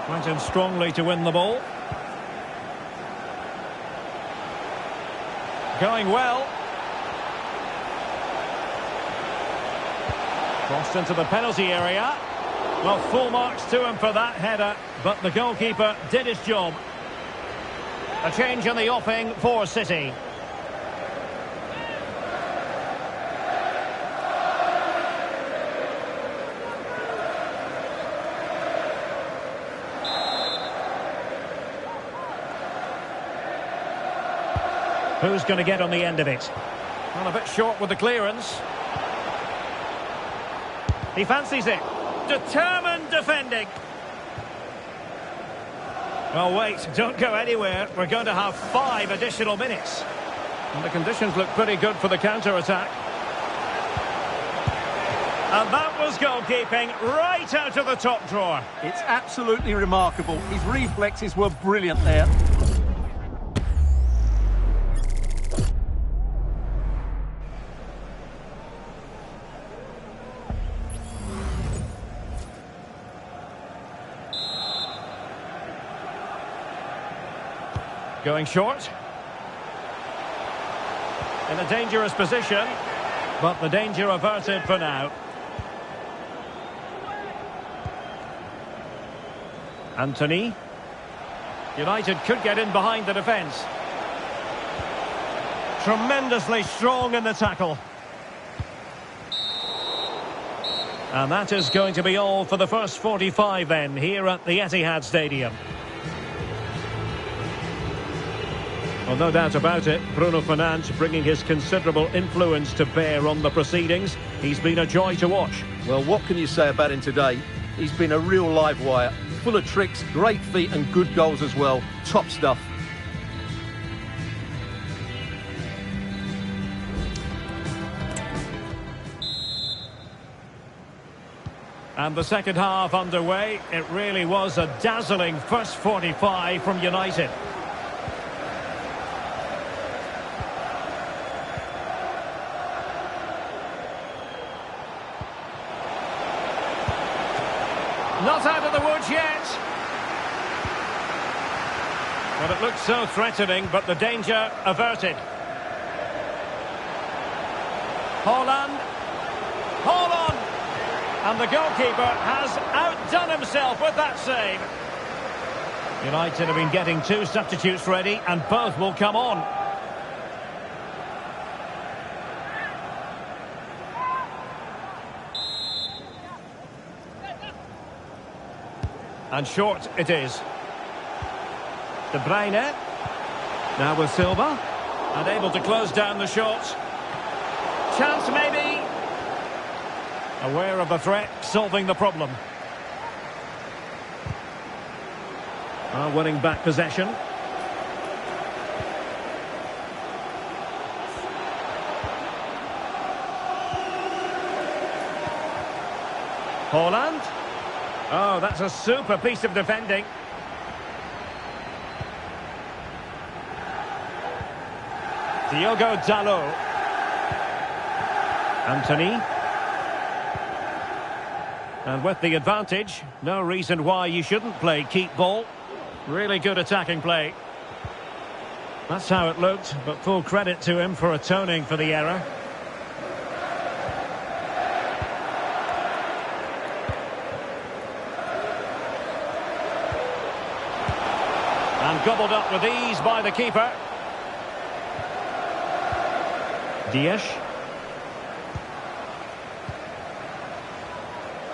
Went in strongly to win the ball. Going well. Crossed into the penalty area. Well, full marks to him for that header, but the goalkeeper did his job. A change in the offing for City. Who's going to get on the end of it? Well, a bit short with the clearance. He fancies it. Determined defending. Well, wait, don't go anywhere. We're going to have 5 additional minutes. And the conditions look pretty good for the counter-attack. And that was goalkeeping right out of the top drawer. It's absolutely remarkable. His reflexes were brilliant there. Going short. In a dangerous position, but the danger averted for now. Anthony. United could get in behind the defence. Tremendously strong in the tackle. And that is going to be all for the first 45 then, here at the Etihad Stadium. Well, no doubt about it, Bruno Fernandes bringing his considerable influence to bear on the proceedings. He's been a joy to watch. Well, what can you say about him today? He's been a real live wire. Full of tricks, great feet and good goals as well. Top stuff. And the second half underway. It really was a dazzling first 45 from United. Not out of the woods yet. Well, it looked so threatening, but the danger averted. Haaland. And the goalkeeper has outdone himself with that save. United have been getting 2 substitutes ready, and both will come on. And short it is. De Bruyne. Now with Silva. And able to close down the shot. Chance maybe. Aware of the threat, solving the problem. Winning back possession. Haaland. Oh, that's a super piece of defending. Diogo Dalot. Anthony. And with the advantage, no reason why you shouldn't play keep ball. Really good attacking play. That's how it looked, but full credit to him for atoning for the error. And gobbled up with ease by the keeper. Dias.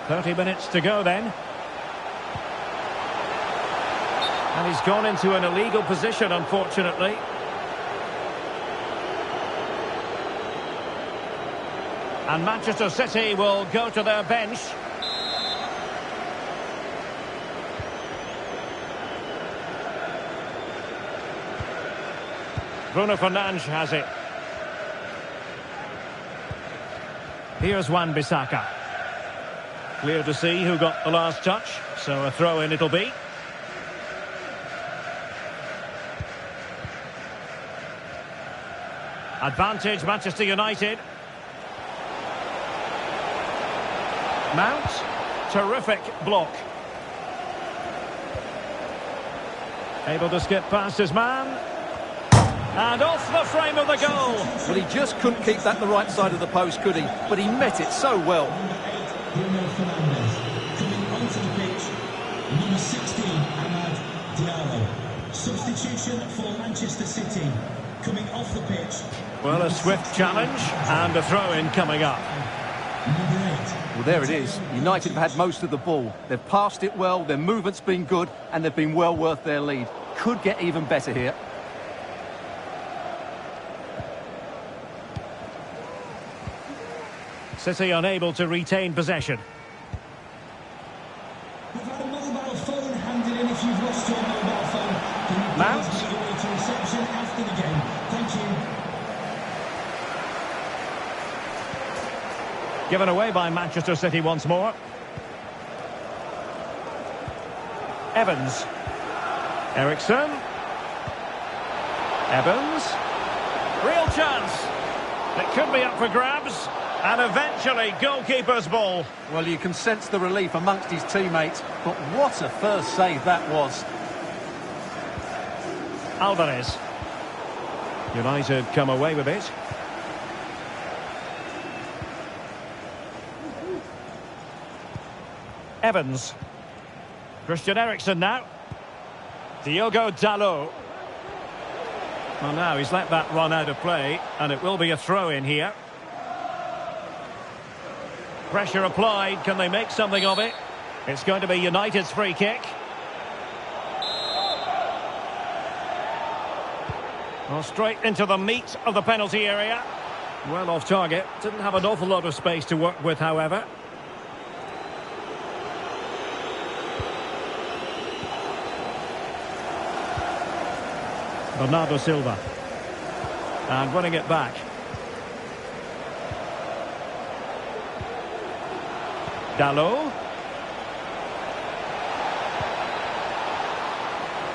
30 minutes to go then. And he's gone into an illegal position, unfortunately. And Manchester City will go to their bench. Bruno Fernandes has it. Here's Wan-Bissaka. Clear to see who got the last touch, so a throw-in it'll be. Advantage Manchester United. Mount, terrific block. Able to skip past his man. And off the frame of the goal. Well, he just couldn't keep that the right side of the post, could he? But he met it so well. Bruno Fernandes coming onto the pitch. Number 16, Amad Diallo. Substitution for Manchester City. Coming off the pitch. Well, a swift challenge and a throw-in coming up. Well, there it is. United have had most of the ball. They've passed it well, their movement's been good, and they've been well worth their lead. Could get even better here. City unable to retain possession. We've had a mobile phone handed in if you've lost your mobile phone. Given away by Manchester City once more. Evans. Ericsson. Evans. Real chance. It could be up for grabs. And eventually, goalkeeper's ball. Well, you can sense the relief amongst his teammates, but what a first save that was. Alvarez. United come away with it. Evans. Christian Eriksen now. Diogo Dalot. Well, now he's let that run out of play, and it will be a throw-in here. Pressure applied. Can they make something of it? It's going to be United's free kick. Well, straight into the meat of the penalty area. Well off target. Didn't have an awful lot of space to work with, however. Bernardo Silva. And running it back. Dalot.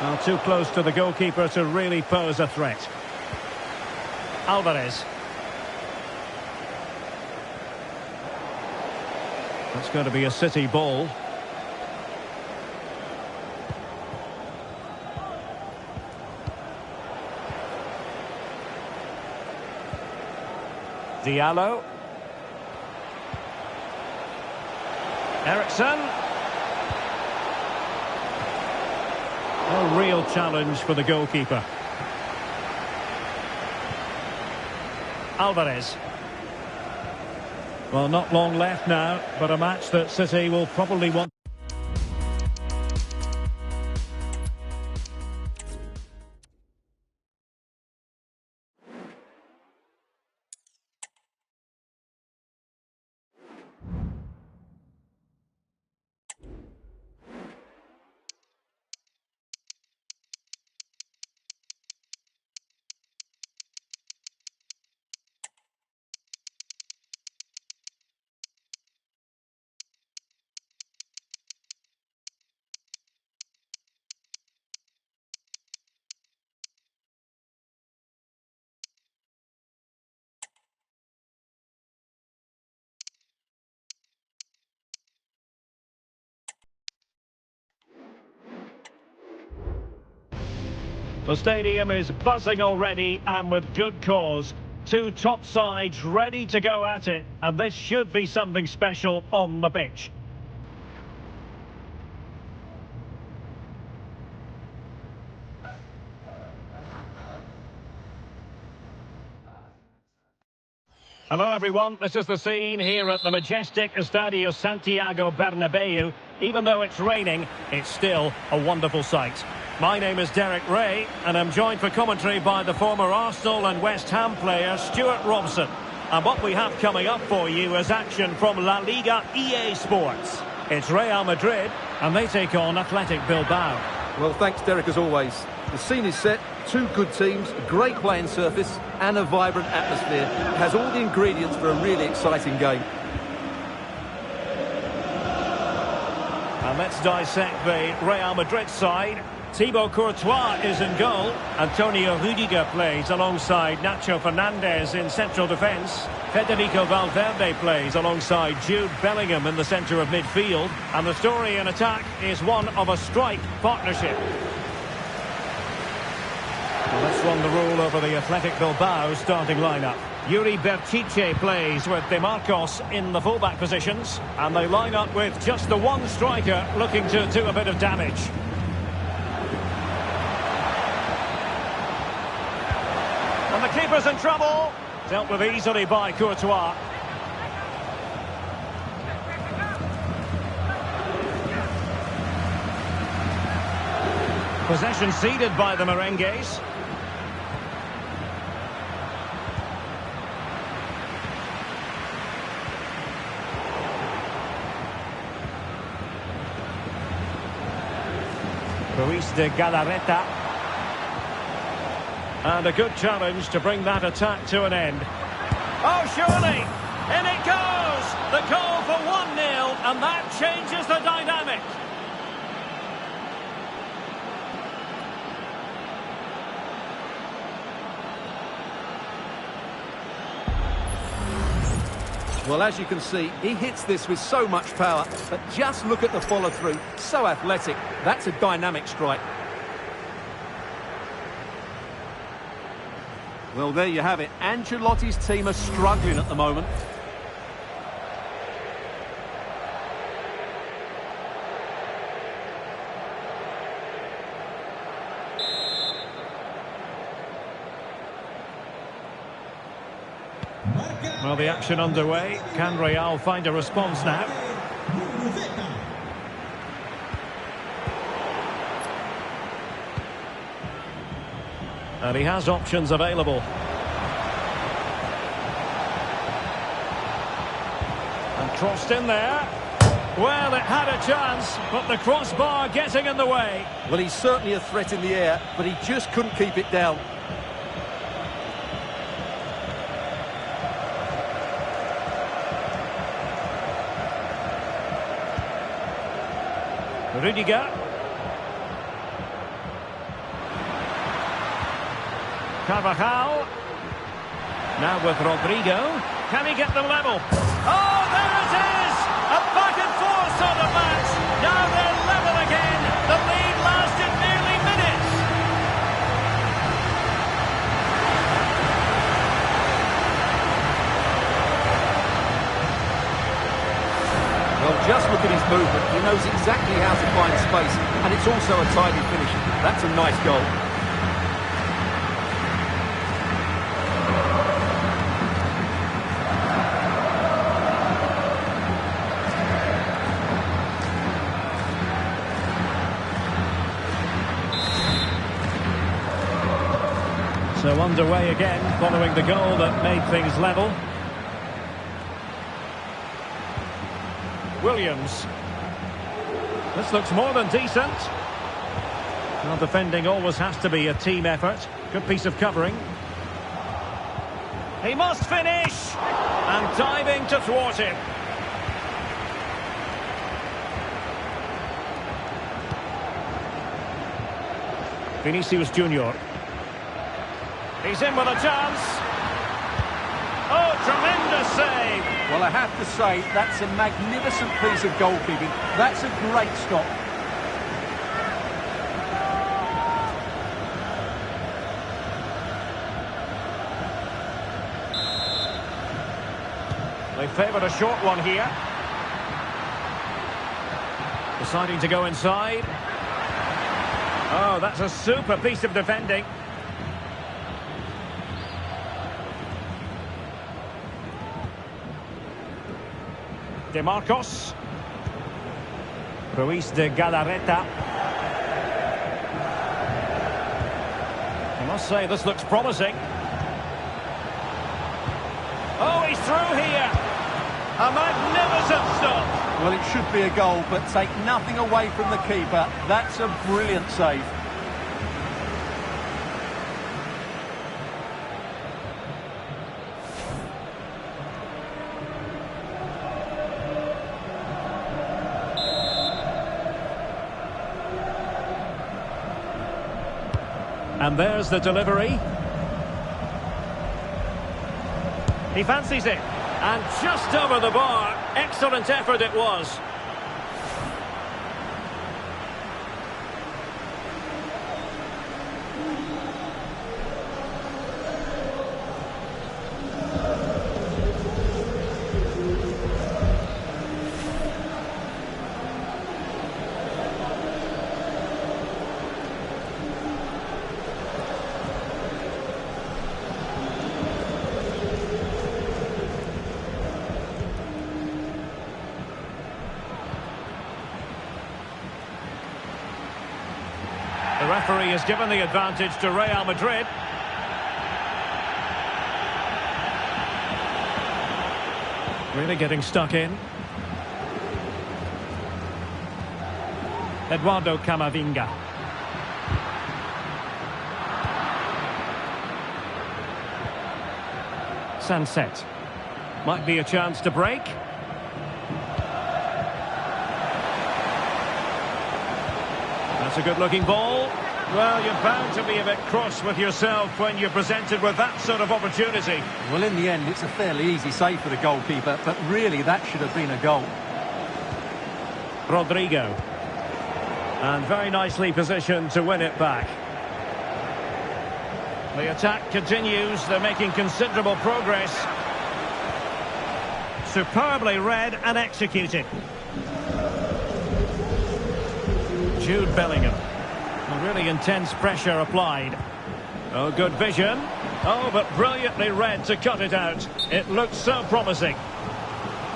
Well, too close to the goalkeeper to really pose a threat. Alvarez. That's going to be a City ball. Diallo. Ericsson. A real challenge for the goalkeeper. Alvarez. Well, not long left now, but a match that City will probably want. The stadium is buzzing already, and with good cause. Two top sides ready to go at it, and this should be something special on the pitch. Hello everyone, this is the scene here at the majestic Estadio Santiago Bernabeu. Even though it's raining, it's still a wonderful sight. My name is Derek Ray, and I'm joined for commentary by the former Arsenal and West Ham player Stuart Robson. And what we have coming up for you is action from La Liga EA Sports. It's Real Madrid, and they take on Athletic Bilbao. Well, thanks, Derek, as always. The scene is set, two good teams, a great playing surface, and a vibrant atmosphere. It has all the ingredients for a really exciting game. And let's dissect the Real Madrid side. Thibaut Courtois is in goal. Antonio Rudiger plays alongside Nacho Fernandez in central defence. Federico Valverde plays alongside Jude Bellingham in the centre of midfield. And the story in attack is one of a strike partnership. Well, let's run the rule over the Athletic Bilbao starting lineup. Yuri Berchiche plays with De Marcos in the fullback positions. And they line up with just the one striker looking to do a bit of damage. And the keeper's in trouble. Dealt with easily by Courtois. Possession ceded by the Merengues. Ruiz de Galarreta. And a good challenge to bring that attack to an end. Oh, surely! In it goes! The goal for 1-0, and that changes the dynamic. Well, as you can see, he hits this with so much power, but just look at the follow-through. So athletic. That's a dynamic strike. Well, there you have it. Ancelotti's team are struggling at the moment. Well, the action underway. Can Real find a response now? And he has options available. And crossed in there. Well, it had a chance, but the crossbar getting in the way. Well, he's certainly a threat in the air, but he just couldn't keep it down. Rudiger. Carvajal. Now with Rodrigo. Can he get them level? Oh, there it is! A back and forth on the match. Now they're level again. The lead lasted nearly minutes. Well, just look at his movement. He knows exactly how to find space, and it's also a tidy finish. That's a nice goal. So underway again, following the goal that made things level. Williams. This looks more than decent. Well, defending always has to be a team effort. Good piece of covering. He must finish! And diving to thwart him. Vinicius Junior. He's in with a chance. Oh, tremendous save. Well, I have to say, that's a magnificent piece of goalkeeping. That's a great stop. They favoured a short one here. Deciding to go inside. Oh, that's a super piece of defending. De Marcos. Ruiz de Galarreta. I must say, this looks promising. Oh, he's through here. A magnificent stop. Well, it should be a goal, but take nothing away from the keeper. That's a brilliant save. And there's the delivery. He fancies it. And just over the bar. Excellent effort it was. The referee has given the advantage to Real Madrid. Really getting stuck in. Eduardo Camavinga. Sunset. Might be a chance to break. That's a good-looking ball. Well, you're bound to be a bit cross with yourself when you're presented with that sort of opportunity. Well, in the end, it's a fairly easy save for the goalkeeper, but really that should have been a goal. Rodrigo. And very nicely positioned to win it back. The attack continues. They're making considerable progress. Superbly read and executed. Jude Bellingham. Really intense pressure applied. Oh, good vision. Oh, but brilliantly read to cut it out. It looked so promising.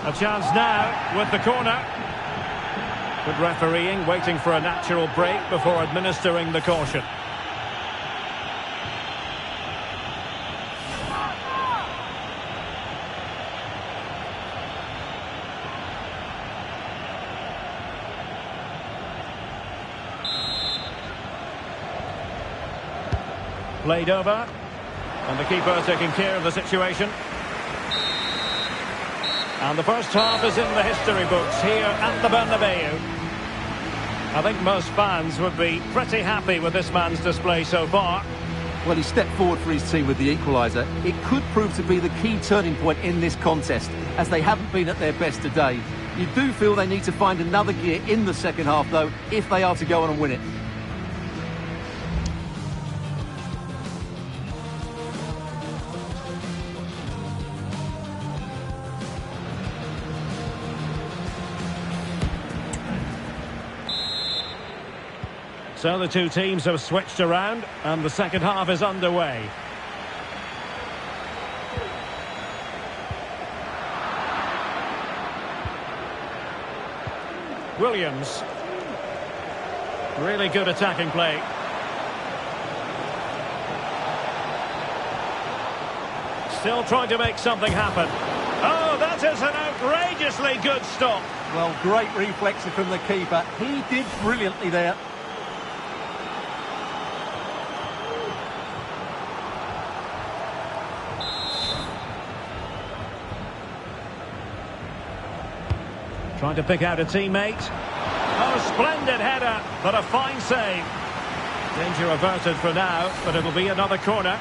A chance now with the corner. Good refereeing, waiting for a natural break before administering the caution. Played over, and the keeper taking care of the situation. And the first half is in the history books here at the Bernabeu. I think most fans would be pretty happy with this man's display so far. Well, he stepped forward for his team with the equaliser. It could prove to be the key turning point in this contest, as they haven't been at their best today. You do feel they need to find another gear in the second half, though, if they are to go on and win it. So the two teams have switched around and the second half is underway. Williams. Really good attacking play. Still trying to make something happen. Oh, that is an outrageously good stop. Well, great reflexes from the keeper. He did brilliantly there. Trying to pick out a teammate. Oh, splendid header, but a fine save. Danger averted for now, but it'll be another corner.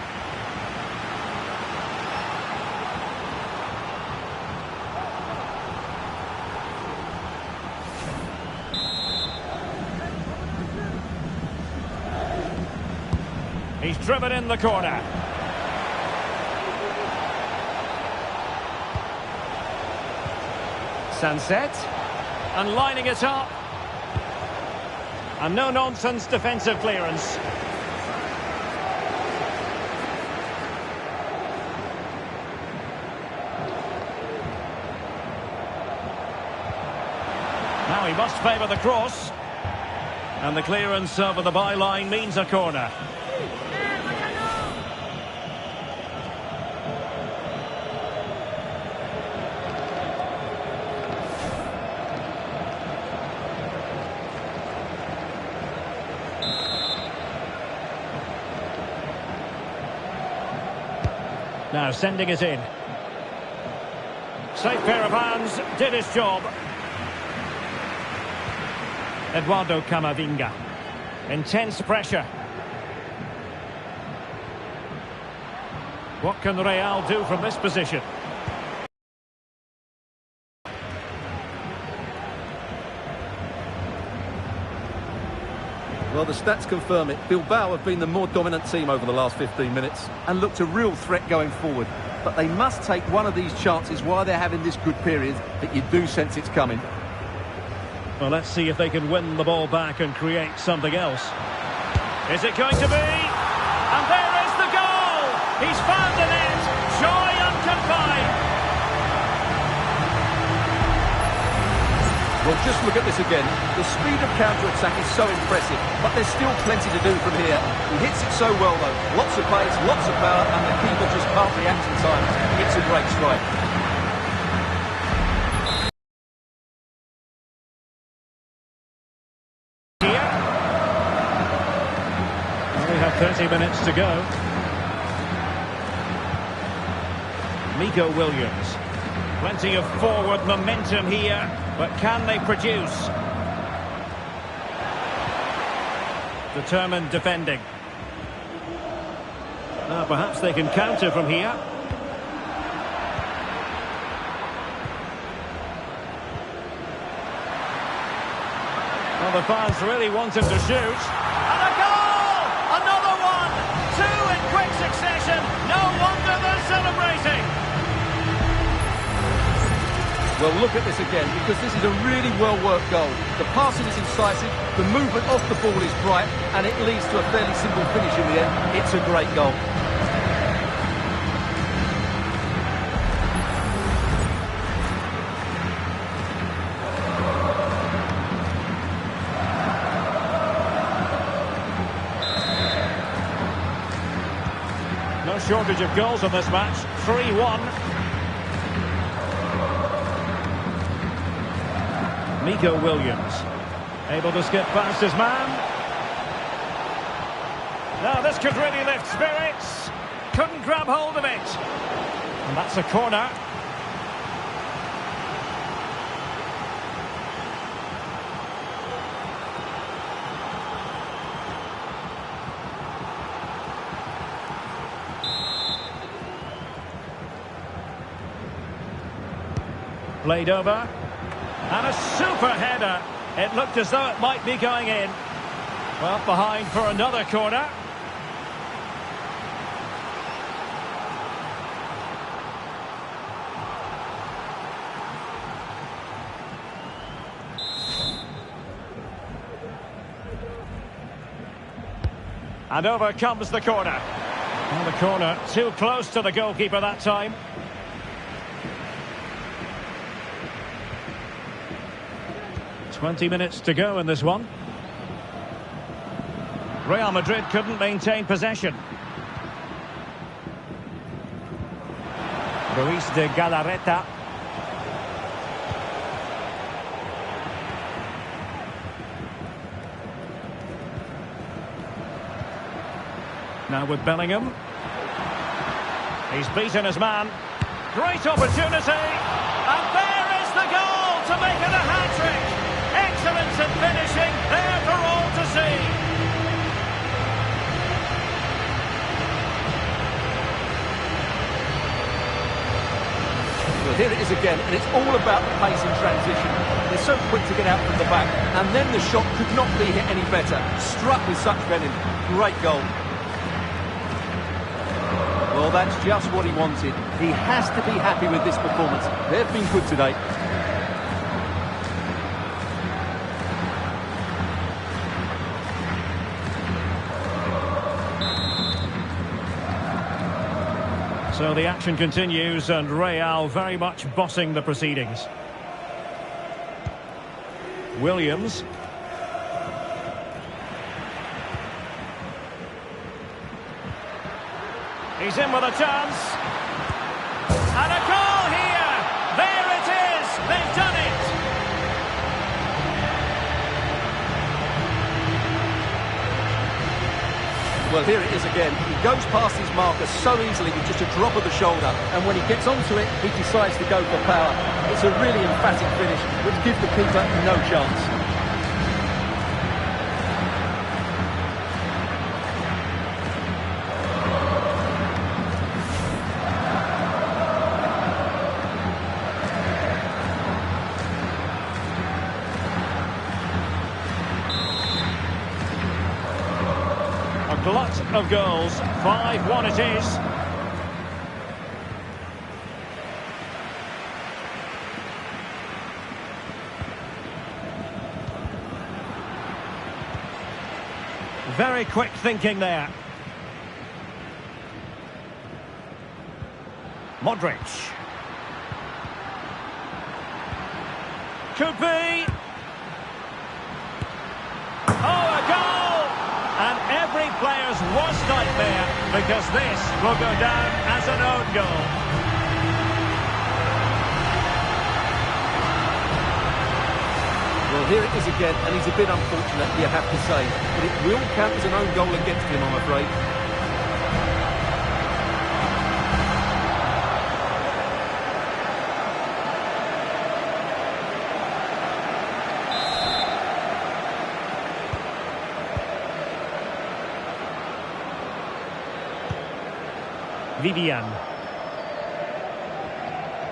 He's driven in the corner. Sunset, and lining it up. And no-nonsense defensive clearance. Now he must favour the cross. And the clearance over the byline means a corner. Now sending it in. Safe pair of hands, did his job. Eduardo Camavinga. Intense pressure. What can Real do from this position? Well, the stats confirm it. Bilbao have been the more dominant team over the last 15 minutes and looked a real threat going forward. But they must take one of these chances while they're having this good period that you do sense it's coming. Well, let's see if they can win the ball back and create something else. Is it going to be? And there is the goal! He's found the net! Joy unconfined! Well, just look at this again. The speed of counter-attack is so impressive, but there's still plenty to do from here. He hits it so well, though. Lots of pace, lots of power, and the keeper just can't react in time. It's a great strike. Here. We have 30 minutes to go. Miko Williams. Plenty of forward momentum here, but can they produce? Determined defending. Now perhaps they can counter from here. Well, the fans really want him to shoot. And a goal! Another one! Two in quick succession. No wonder they're celebrating. Well, look at this again, because this is a really well-worked goal. The passing is incisive, the movement off the ball is bright, and it leads to a fairly simple finish in the end. It's a great goal. No shortage of goals in this match. 3-1. Miko Williams. Able to skip past his man. Now this could really lift spirits. Couldn't grab hold of it. And that's a corner. Played over. And a super header. It looked as though it might be going in. Well, behind for another corner. And over comes the corner. And the corner too close to the goalkeeper that time. .20 minutes to go in this one. Real Madrid couldn't maintain possession. Ruiz de Galarreta. Now with Bellingham. He's beaten his man. Great opportunity. And there is the goal to make it a hat-trick. Excellence in finishing, there for all to see. Well, here it is again, and it's all about the pace in transition. They're so quick to get out from the back, and then the shot could not be hit any better. Struck with such venom. Great goal. Well, that's just what he wanted. He has to be happy with this performance. They've been good today. So the action continues, and Real very much bossing the proceedings. Williams. He's in with a chance. And a goal here! There it is! They've done it! Well, here it is again. He goes past his marker so easily with just a drop of the shoulder, and when he gets onto it, he decides to go for power. It's a really emphatic finish, which gives the keeper no chance. A glut of goals. 5-1 it is. Very quick thinking there. Modric. Could be. Oh, a goal! And every player's worst nightmare, because this will go down as an own goal. Well, here it is again, and he's a bit unfortunate, you have to say. But it will count as an own goal against him, I'm afraid. Vivian.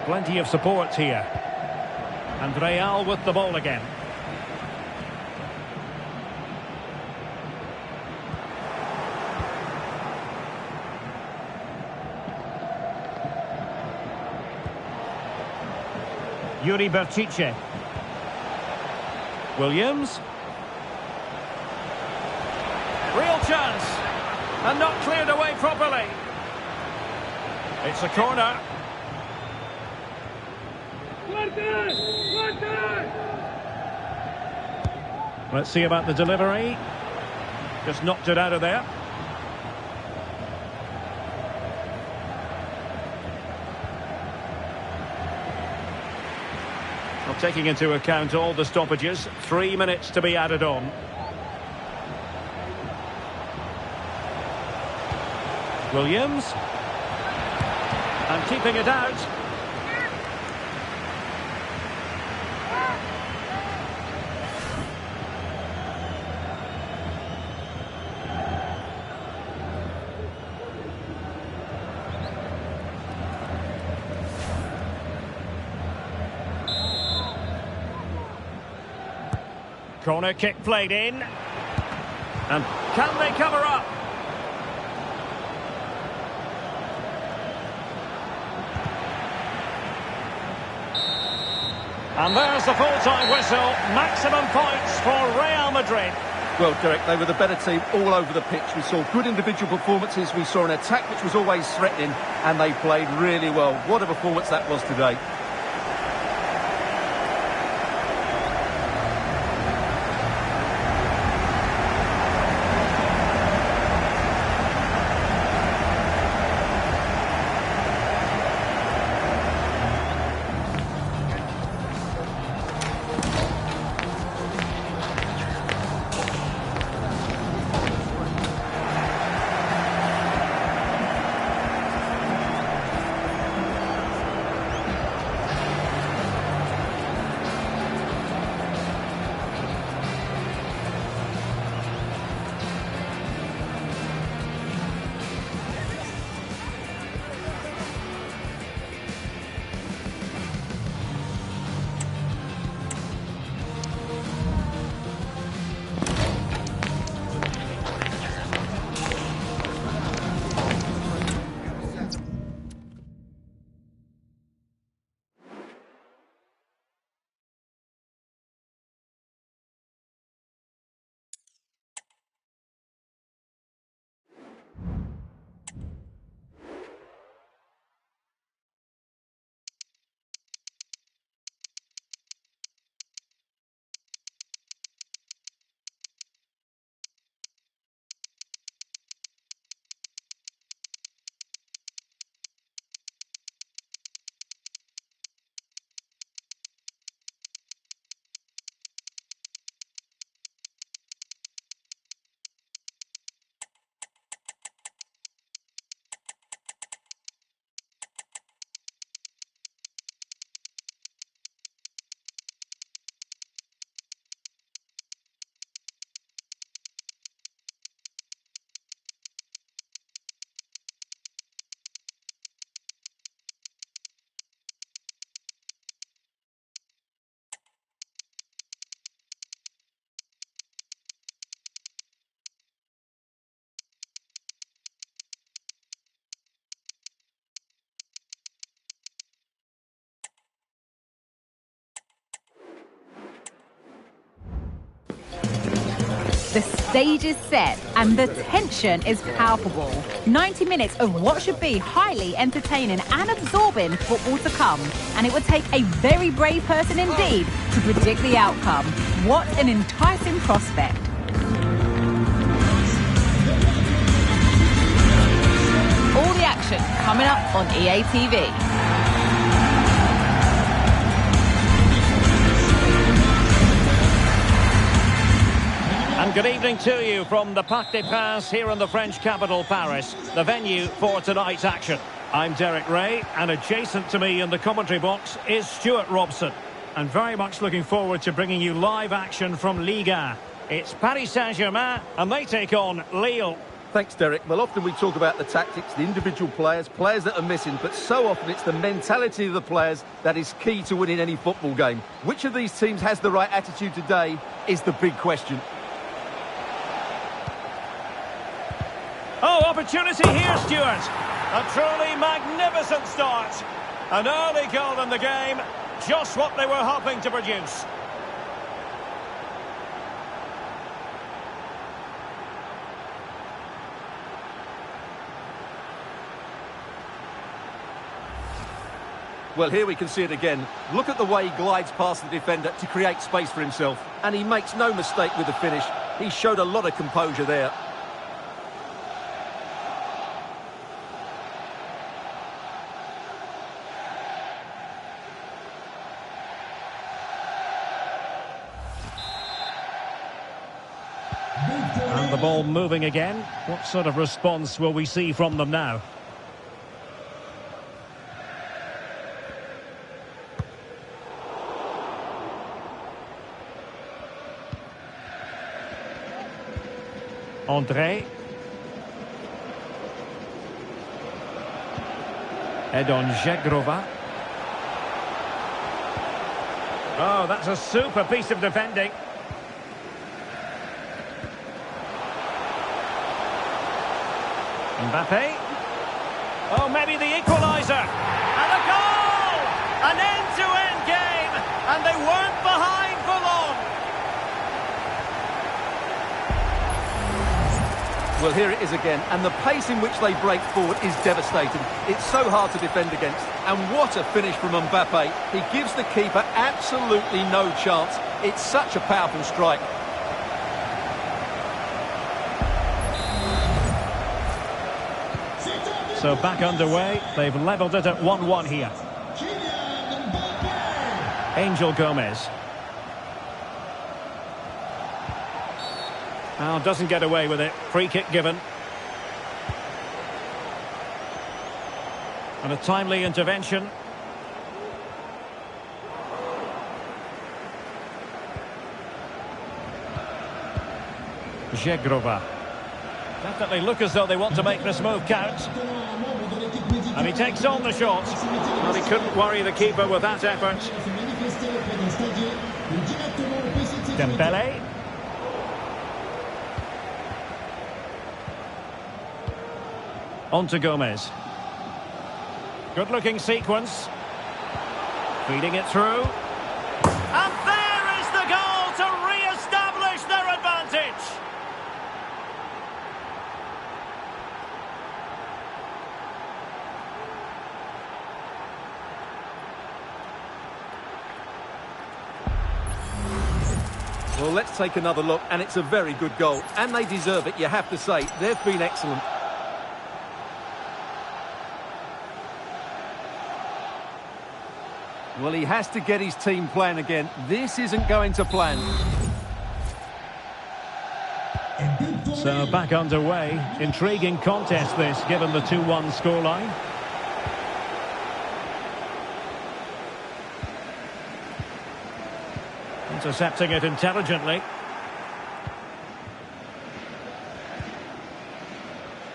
Plenty of support here. And Real with the ball again. Yuri Berchiche. Williams. Real chance. And not cleared away properly. It's a corner. Let's see about the delivery. Just knocked it out of there. Well, taking into account all the stoppages, 3 minutes to be added on. Williams. And keeping it out. Corner kick played in. And can they cover up? And there's the full-time whistle. Maximum points for Real Madrid. Well, Derek, they were the better team all over the pitch. We saw good individual performances. We saw an attack which was always threatening, and they played really well. What a performance that was today. The stage is set and the tension is palpable. 90 minutes of what should be highly entertaining and absorbing football to come. And it would take a very brave person indeed to predict the outcome. What an enticing prospect. All the action coming up on EA TV. And good evening to you from the Parc des Princes here in the French capital, Paris, the venue for tonight's action. I'm Derek Ray, and adjacent to me in the commentary box is Stuart Robson. And very much looking forward to bringing you live action from Ligue 1. It's Paris Saint-Germain, and they take on Lille. Thanks, Derek. Well, often we talk about the tactics, the individual players that are missing, but so often it's the mentality of the players that is key to winning any football game. Which of these teams has the right attitude today is the big question. Oh, opportunity here, Stuart. A truly magnificent start. An early goal in the game, just what they were hoping to produce. Well, here we can see it again. Look at the way he glides past the defender to create space for himself. And he makes no mistake with the finish. He showed a lot of composure there. And the ball moving again. What sort of response will we see from them now? André. Edon Žegrova. Oh, that's a super piece of defending. Mbappe. Oh, maybe the equaliser. And a goal! An end-to-end game. And they weren't behind for long. Well, here it is again, and the pace in which they break forward is devastating. It's so hard to defend against, and what a finish from Mbappe. He gives the keeper absolutely no chance. It's such a powerful strike. So back underway, they've levelled it at 1-1 here. Angel Gomez. Oh, doesn't get away with it. Free kick given. And a timely intervention. Žegrova. Definitely look as though they want to make this move count. And he takes on the shot. Well, he couldn't worry the keeper with that effort. Dembele. On to Gomez. Good-looking sequence. Feeding it through. And there is the goal to re-establish their advantage. Well, let's take another look, and it's a very good goal. And they deserve it, you have to say. They've been excellent. Well, he has to get his team playing again. This isn't going to plan. So back underway. Intriguing contest this, given the 2-1 scoreline. Intercepting it intelligently.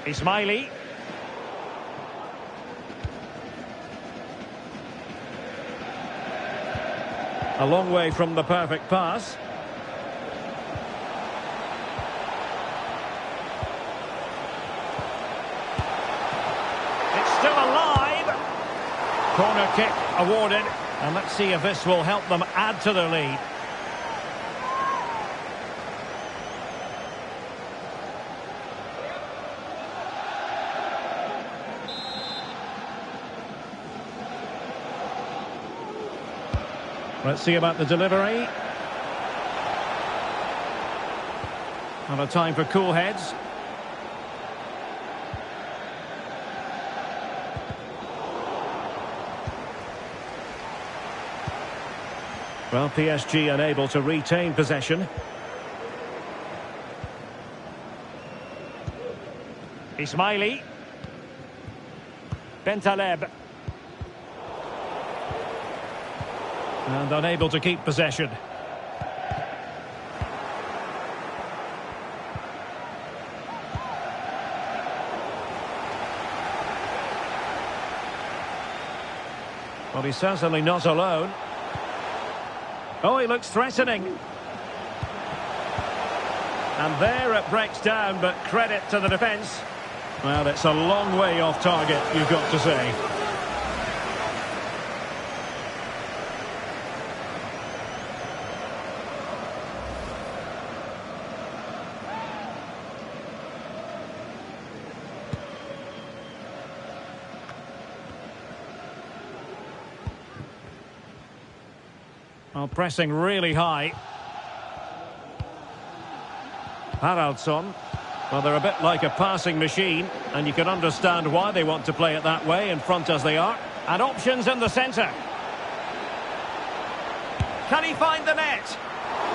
Ismaili. A long way from the perfect pass. It's still alive. Corner kick awarded. And let's see if this will help them add to their lead. Let's see about the delivery. And a time for cool heads. Well, PSG unable to retain possession. Ismaili. Bentaleb. And unable to keep possession. Well, he's certainly not alone. Oh, he looks threatening. And there it breaks down, but credit to the defence. Well, it's a long way off target, you've got to say. Well, pressing really high. Haraldsson. Well, they're a bit like a passing machine, and you can understand why they want to play it that way, in front as they are. And options in the centre. Can he find the net?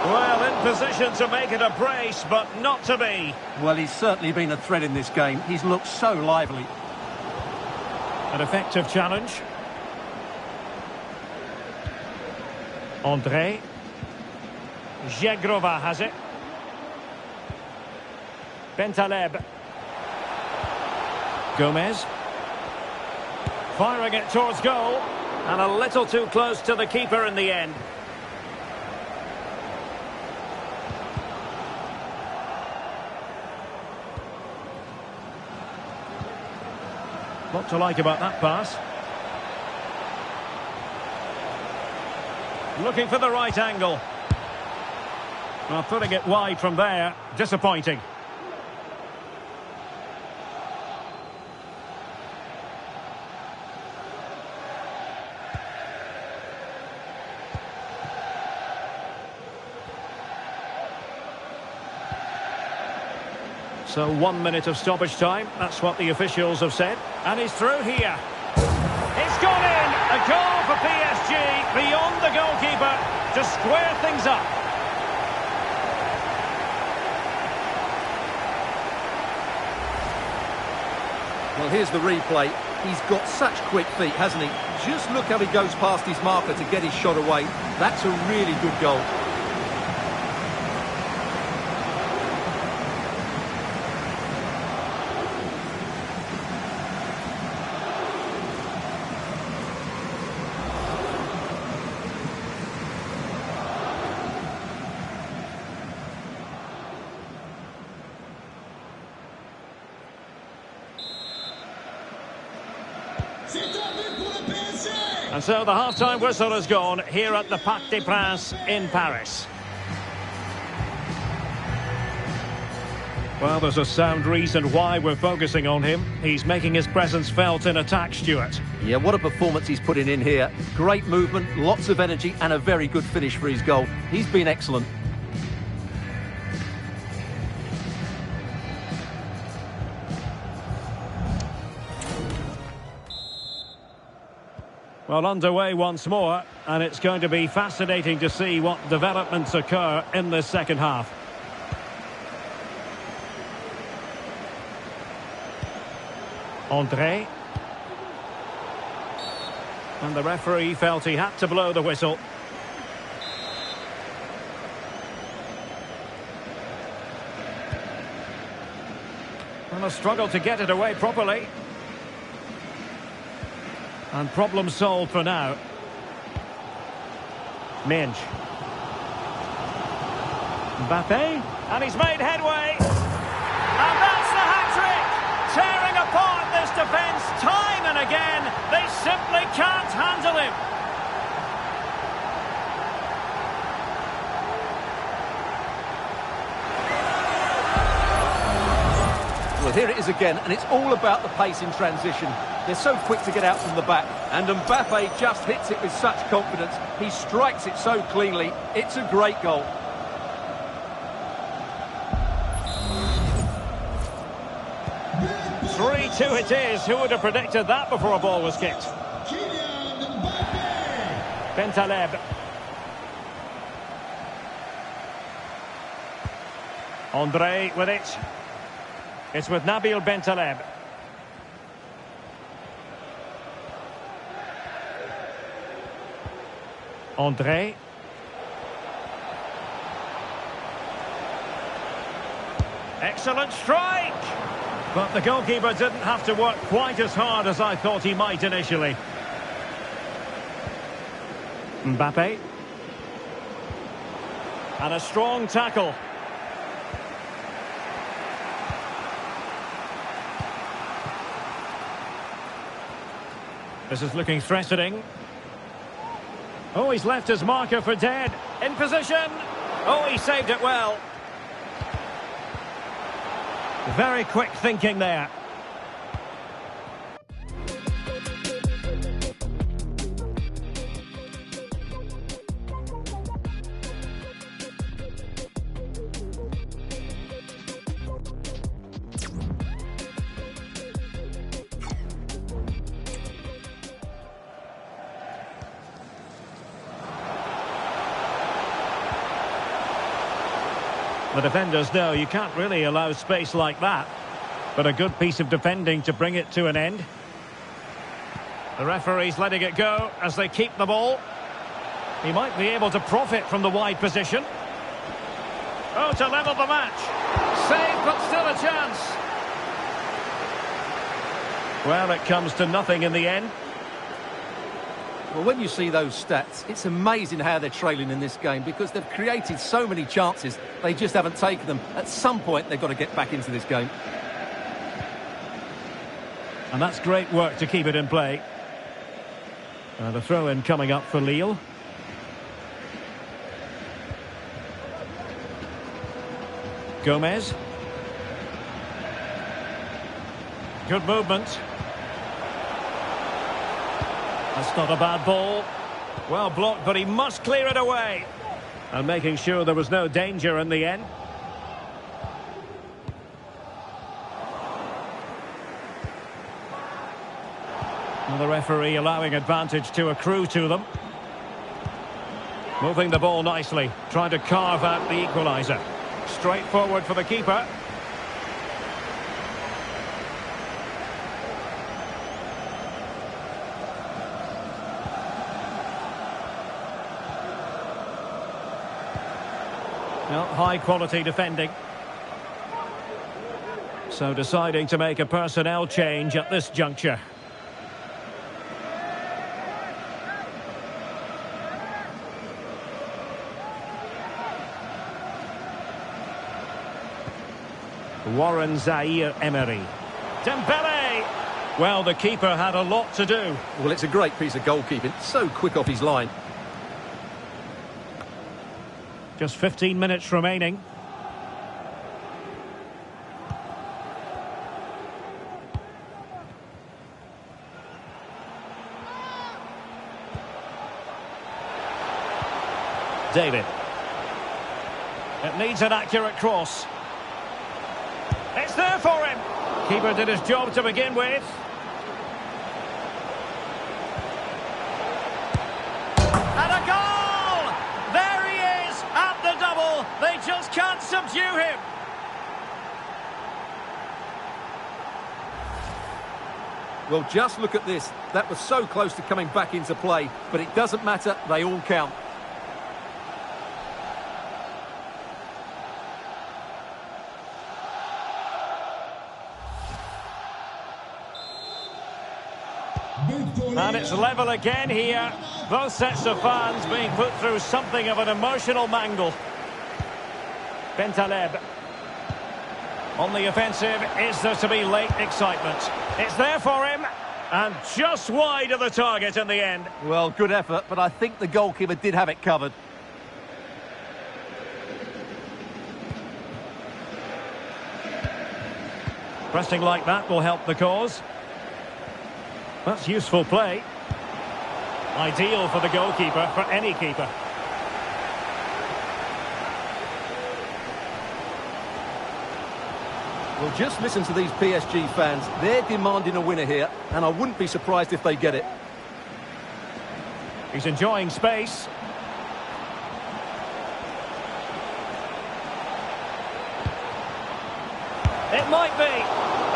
Well, in position to make it a brace, but not to be. Well, he's certainly been a threat in this game. He's looked so lively. An effective challenge. André. Zegrova has it. Bentaleb. Gomez. Firing it towards goal. And a little too close to the keeper in the end. What to like about that pass? Looking for the right angle. Well, putting it wide from there. Disappointing. So 1 minute of stoppage time. That's what the officials have said. And he's through here. It's gone in. A goal for PSG beyond the goalkeeper to square things up. Well, here's the replay. He's got such quick feet, hasn't he? Just look how he goes past his marker to get his shot away. That's a really good goal. And so the half-time whistle has gone here at the Parc des Princes in Paris. Well, there's a sound reason why we're focusing on him. He's making his presence felt in attack, Stuart. Yeah, what a performance he's putting in here. Great movement, lots of energy and a very good finish for his goal. He's been excellent. Well, underway once more, and it's going to be fascinating to see what developments occur in this second half. André. And the referee felt he had to blow the whistle. And a struggle to get it away properly. And problem solved for now. Minge. Mbappe. And he's made headway. And that's the hat-trick! Tearing apart this defence time and again. They simply can't handle him. Well, here it is again, and it's all about the pace in transition. They're so quick to get out from the back, and Mbappe just hits it with such confidence. He strikes it so cleanly. It's a great goal. Two it is. Who would have predicted that before a ball was kicked? Bentaleb. André with it. It's with Nabil Bentaleb. André. Excellent strike! But the goalkeeper didn't have to work quite as hard as I thought he might initially. Mbappe. And a strong tackle. This is looking threatening. Oh, he's left his marker for dead. In position. Oh, he saved it well. Very quick thinking there. The defenders know you can't really allow space like that. But a good piece of defending to bring it to an end. The referee's letting it go as they keep the ball. He might be able to profit from the wide position. Oh, to level the match. Save, but still a chance. Well, it comes to nothing in the end. Well, when you see those stats, it's amazing how they're trailing in this game because they've created so many chances, they just haven't taken them. At some point, they've got to get back into this game. And that's great work to keep it in play. The throw-in coming up for Lille. Gomez. Good movement. That's not a bad ball. Well blocked, but he must clear it away. And making sure there was no danger in the end. And the referee allowing advantage to accrue to them. Moving the ball nicely, trying to carve out the equaliser. Straight forward for the keeper. Well, high quality defending. So deciding to make a personnel change at this juncture. Warren Zaire-Emery. Dembele! Well, the keeper had a lot to do. Well, it's a great piece of goalkeeping. So quick off his line. Just 15 minutes remaining. David. It needs an accurate cross. It's there for him. Keeper did his job to begin with. And a goal! There he is at the double. They just can't subdue him. Well, just look at this. That was so close to coming back into play, but it doesn't matter. They all count. And it's level again here. Both sets of fans being put through something of an emotional mangle. Bentaleb. On the offensive, is there to be late excitement? It's there for him, and just wide of the target in the end. Well, good effort, but I think the goalkeeper did have it covered. Pressing like that will help the cause. That's useful play. Ideal for the goalkeeper, for any keeper. Well, just listen to these PSG fans. They're demanding a winner here, and I wouldn't be surprised if they get it. He's enjoying space. It might be.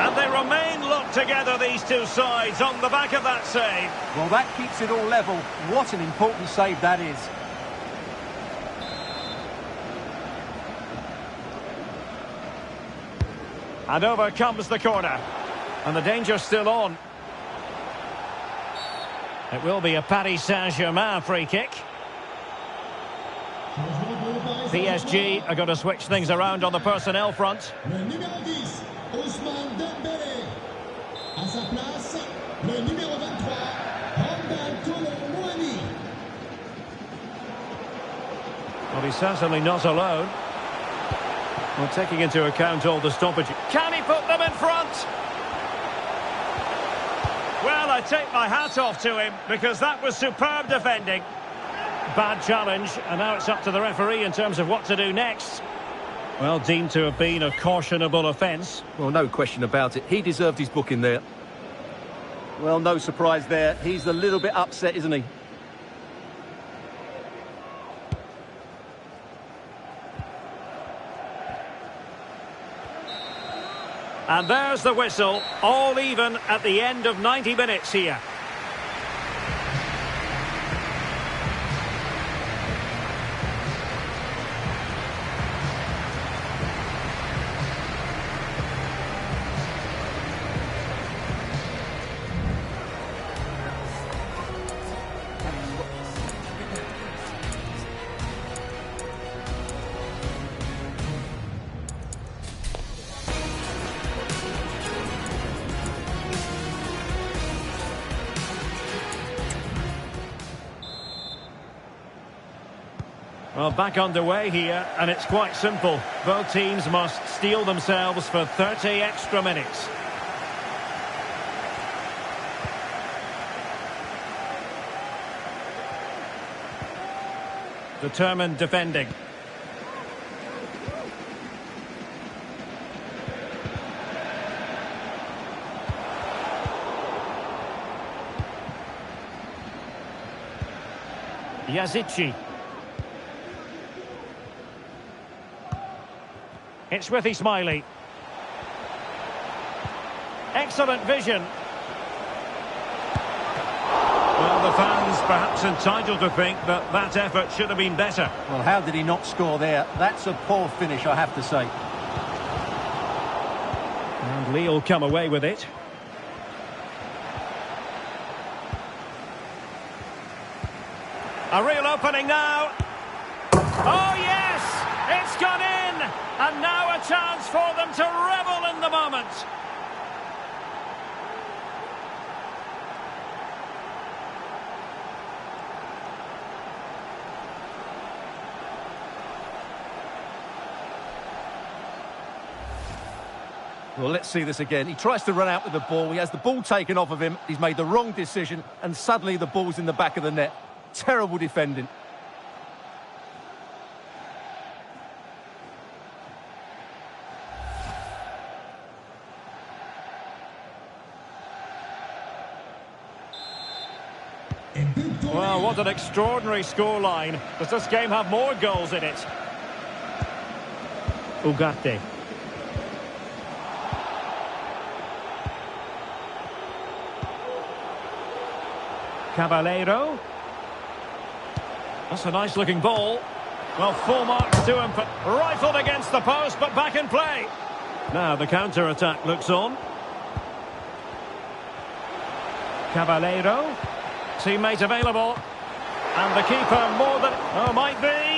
And they remain locked together, these two sides, on the back of that save. Well, that keeps it all level. What an important save that is. And over comes the corner. And the danger's still on. It will be a Paris Saint-Germain free kick. PSG are going to switch things around on the personnel front. Le numéro 10, Ousmane Dembélé. À sa place, le numéro 23, Randal Kolo-Muani. Well, he's certainly not alone. Well, taking into account all the stoppages. Can he put them in front? Well, I take my hat off to him because that was superb defending. Bad challenge, and now it's up to the referee in terms of what to do next. Well, deemed to have been a cautionable offence. Well, no question about it. He deserved his booking there. Well, no surprise there. He's a little bit upset, isn't he? And there's the whistle, all even at the end of 90 minutes here. Well, back underway here, and it's quite simple. Both teams must steel themselves for 30 extra minutes. Determined defending. Yazici. It's with Ismaili. Excellent vision. Well, the fans perhaps entitled to think that that effort should have been better. Well, how did he not score there? That's a poor finish, I have to say. And Lille come away with it. A real opening now. Oh, yes! It's gone in! And now a chance for them to revel in the moment. Well, let's see this again. He tries to run out with the ball. He has the ball taken off of him. He's made the wrong decision, and suddenly the ball's in the back of the net. Terrible defending. Well, what an extraordinary scoreline. Does this game have more goals in it? Ugarte. Caballero. That's a nice looking ball. Well, full marks to him. Rifled against the post, but back in play. Now the counter-attack looks on. Caballero. Teammate available. And the keeper more than... Oh, might be.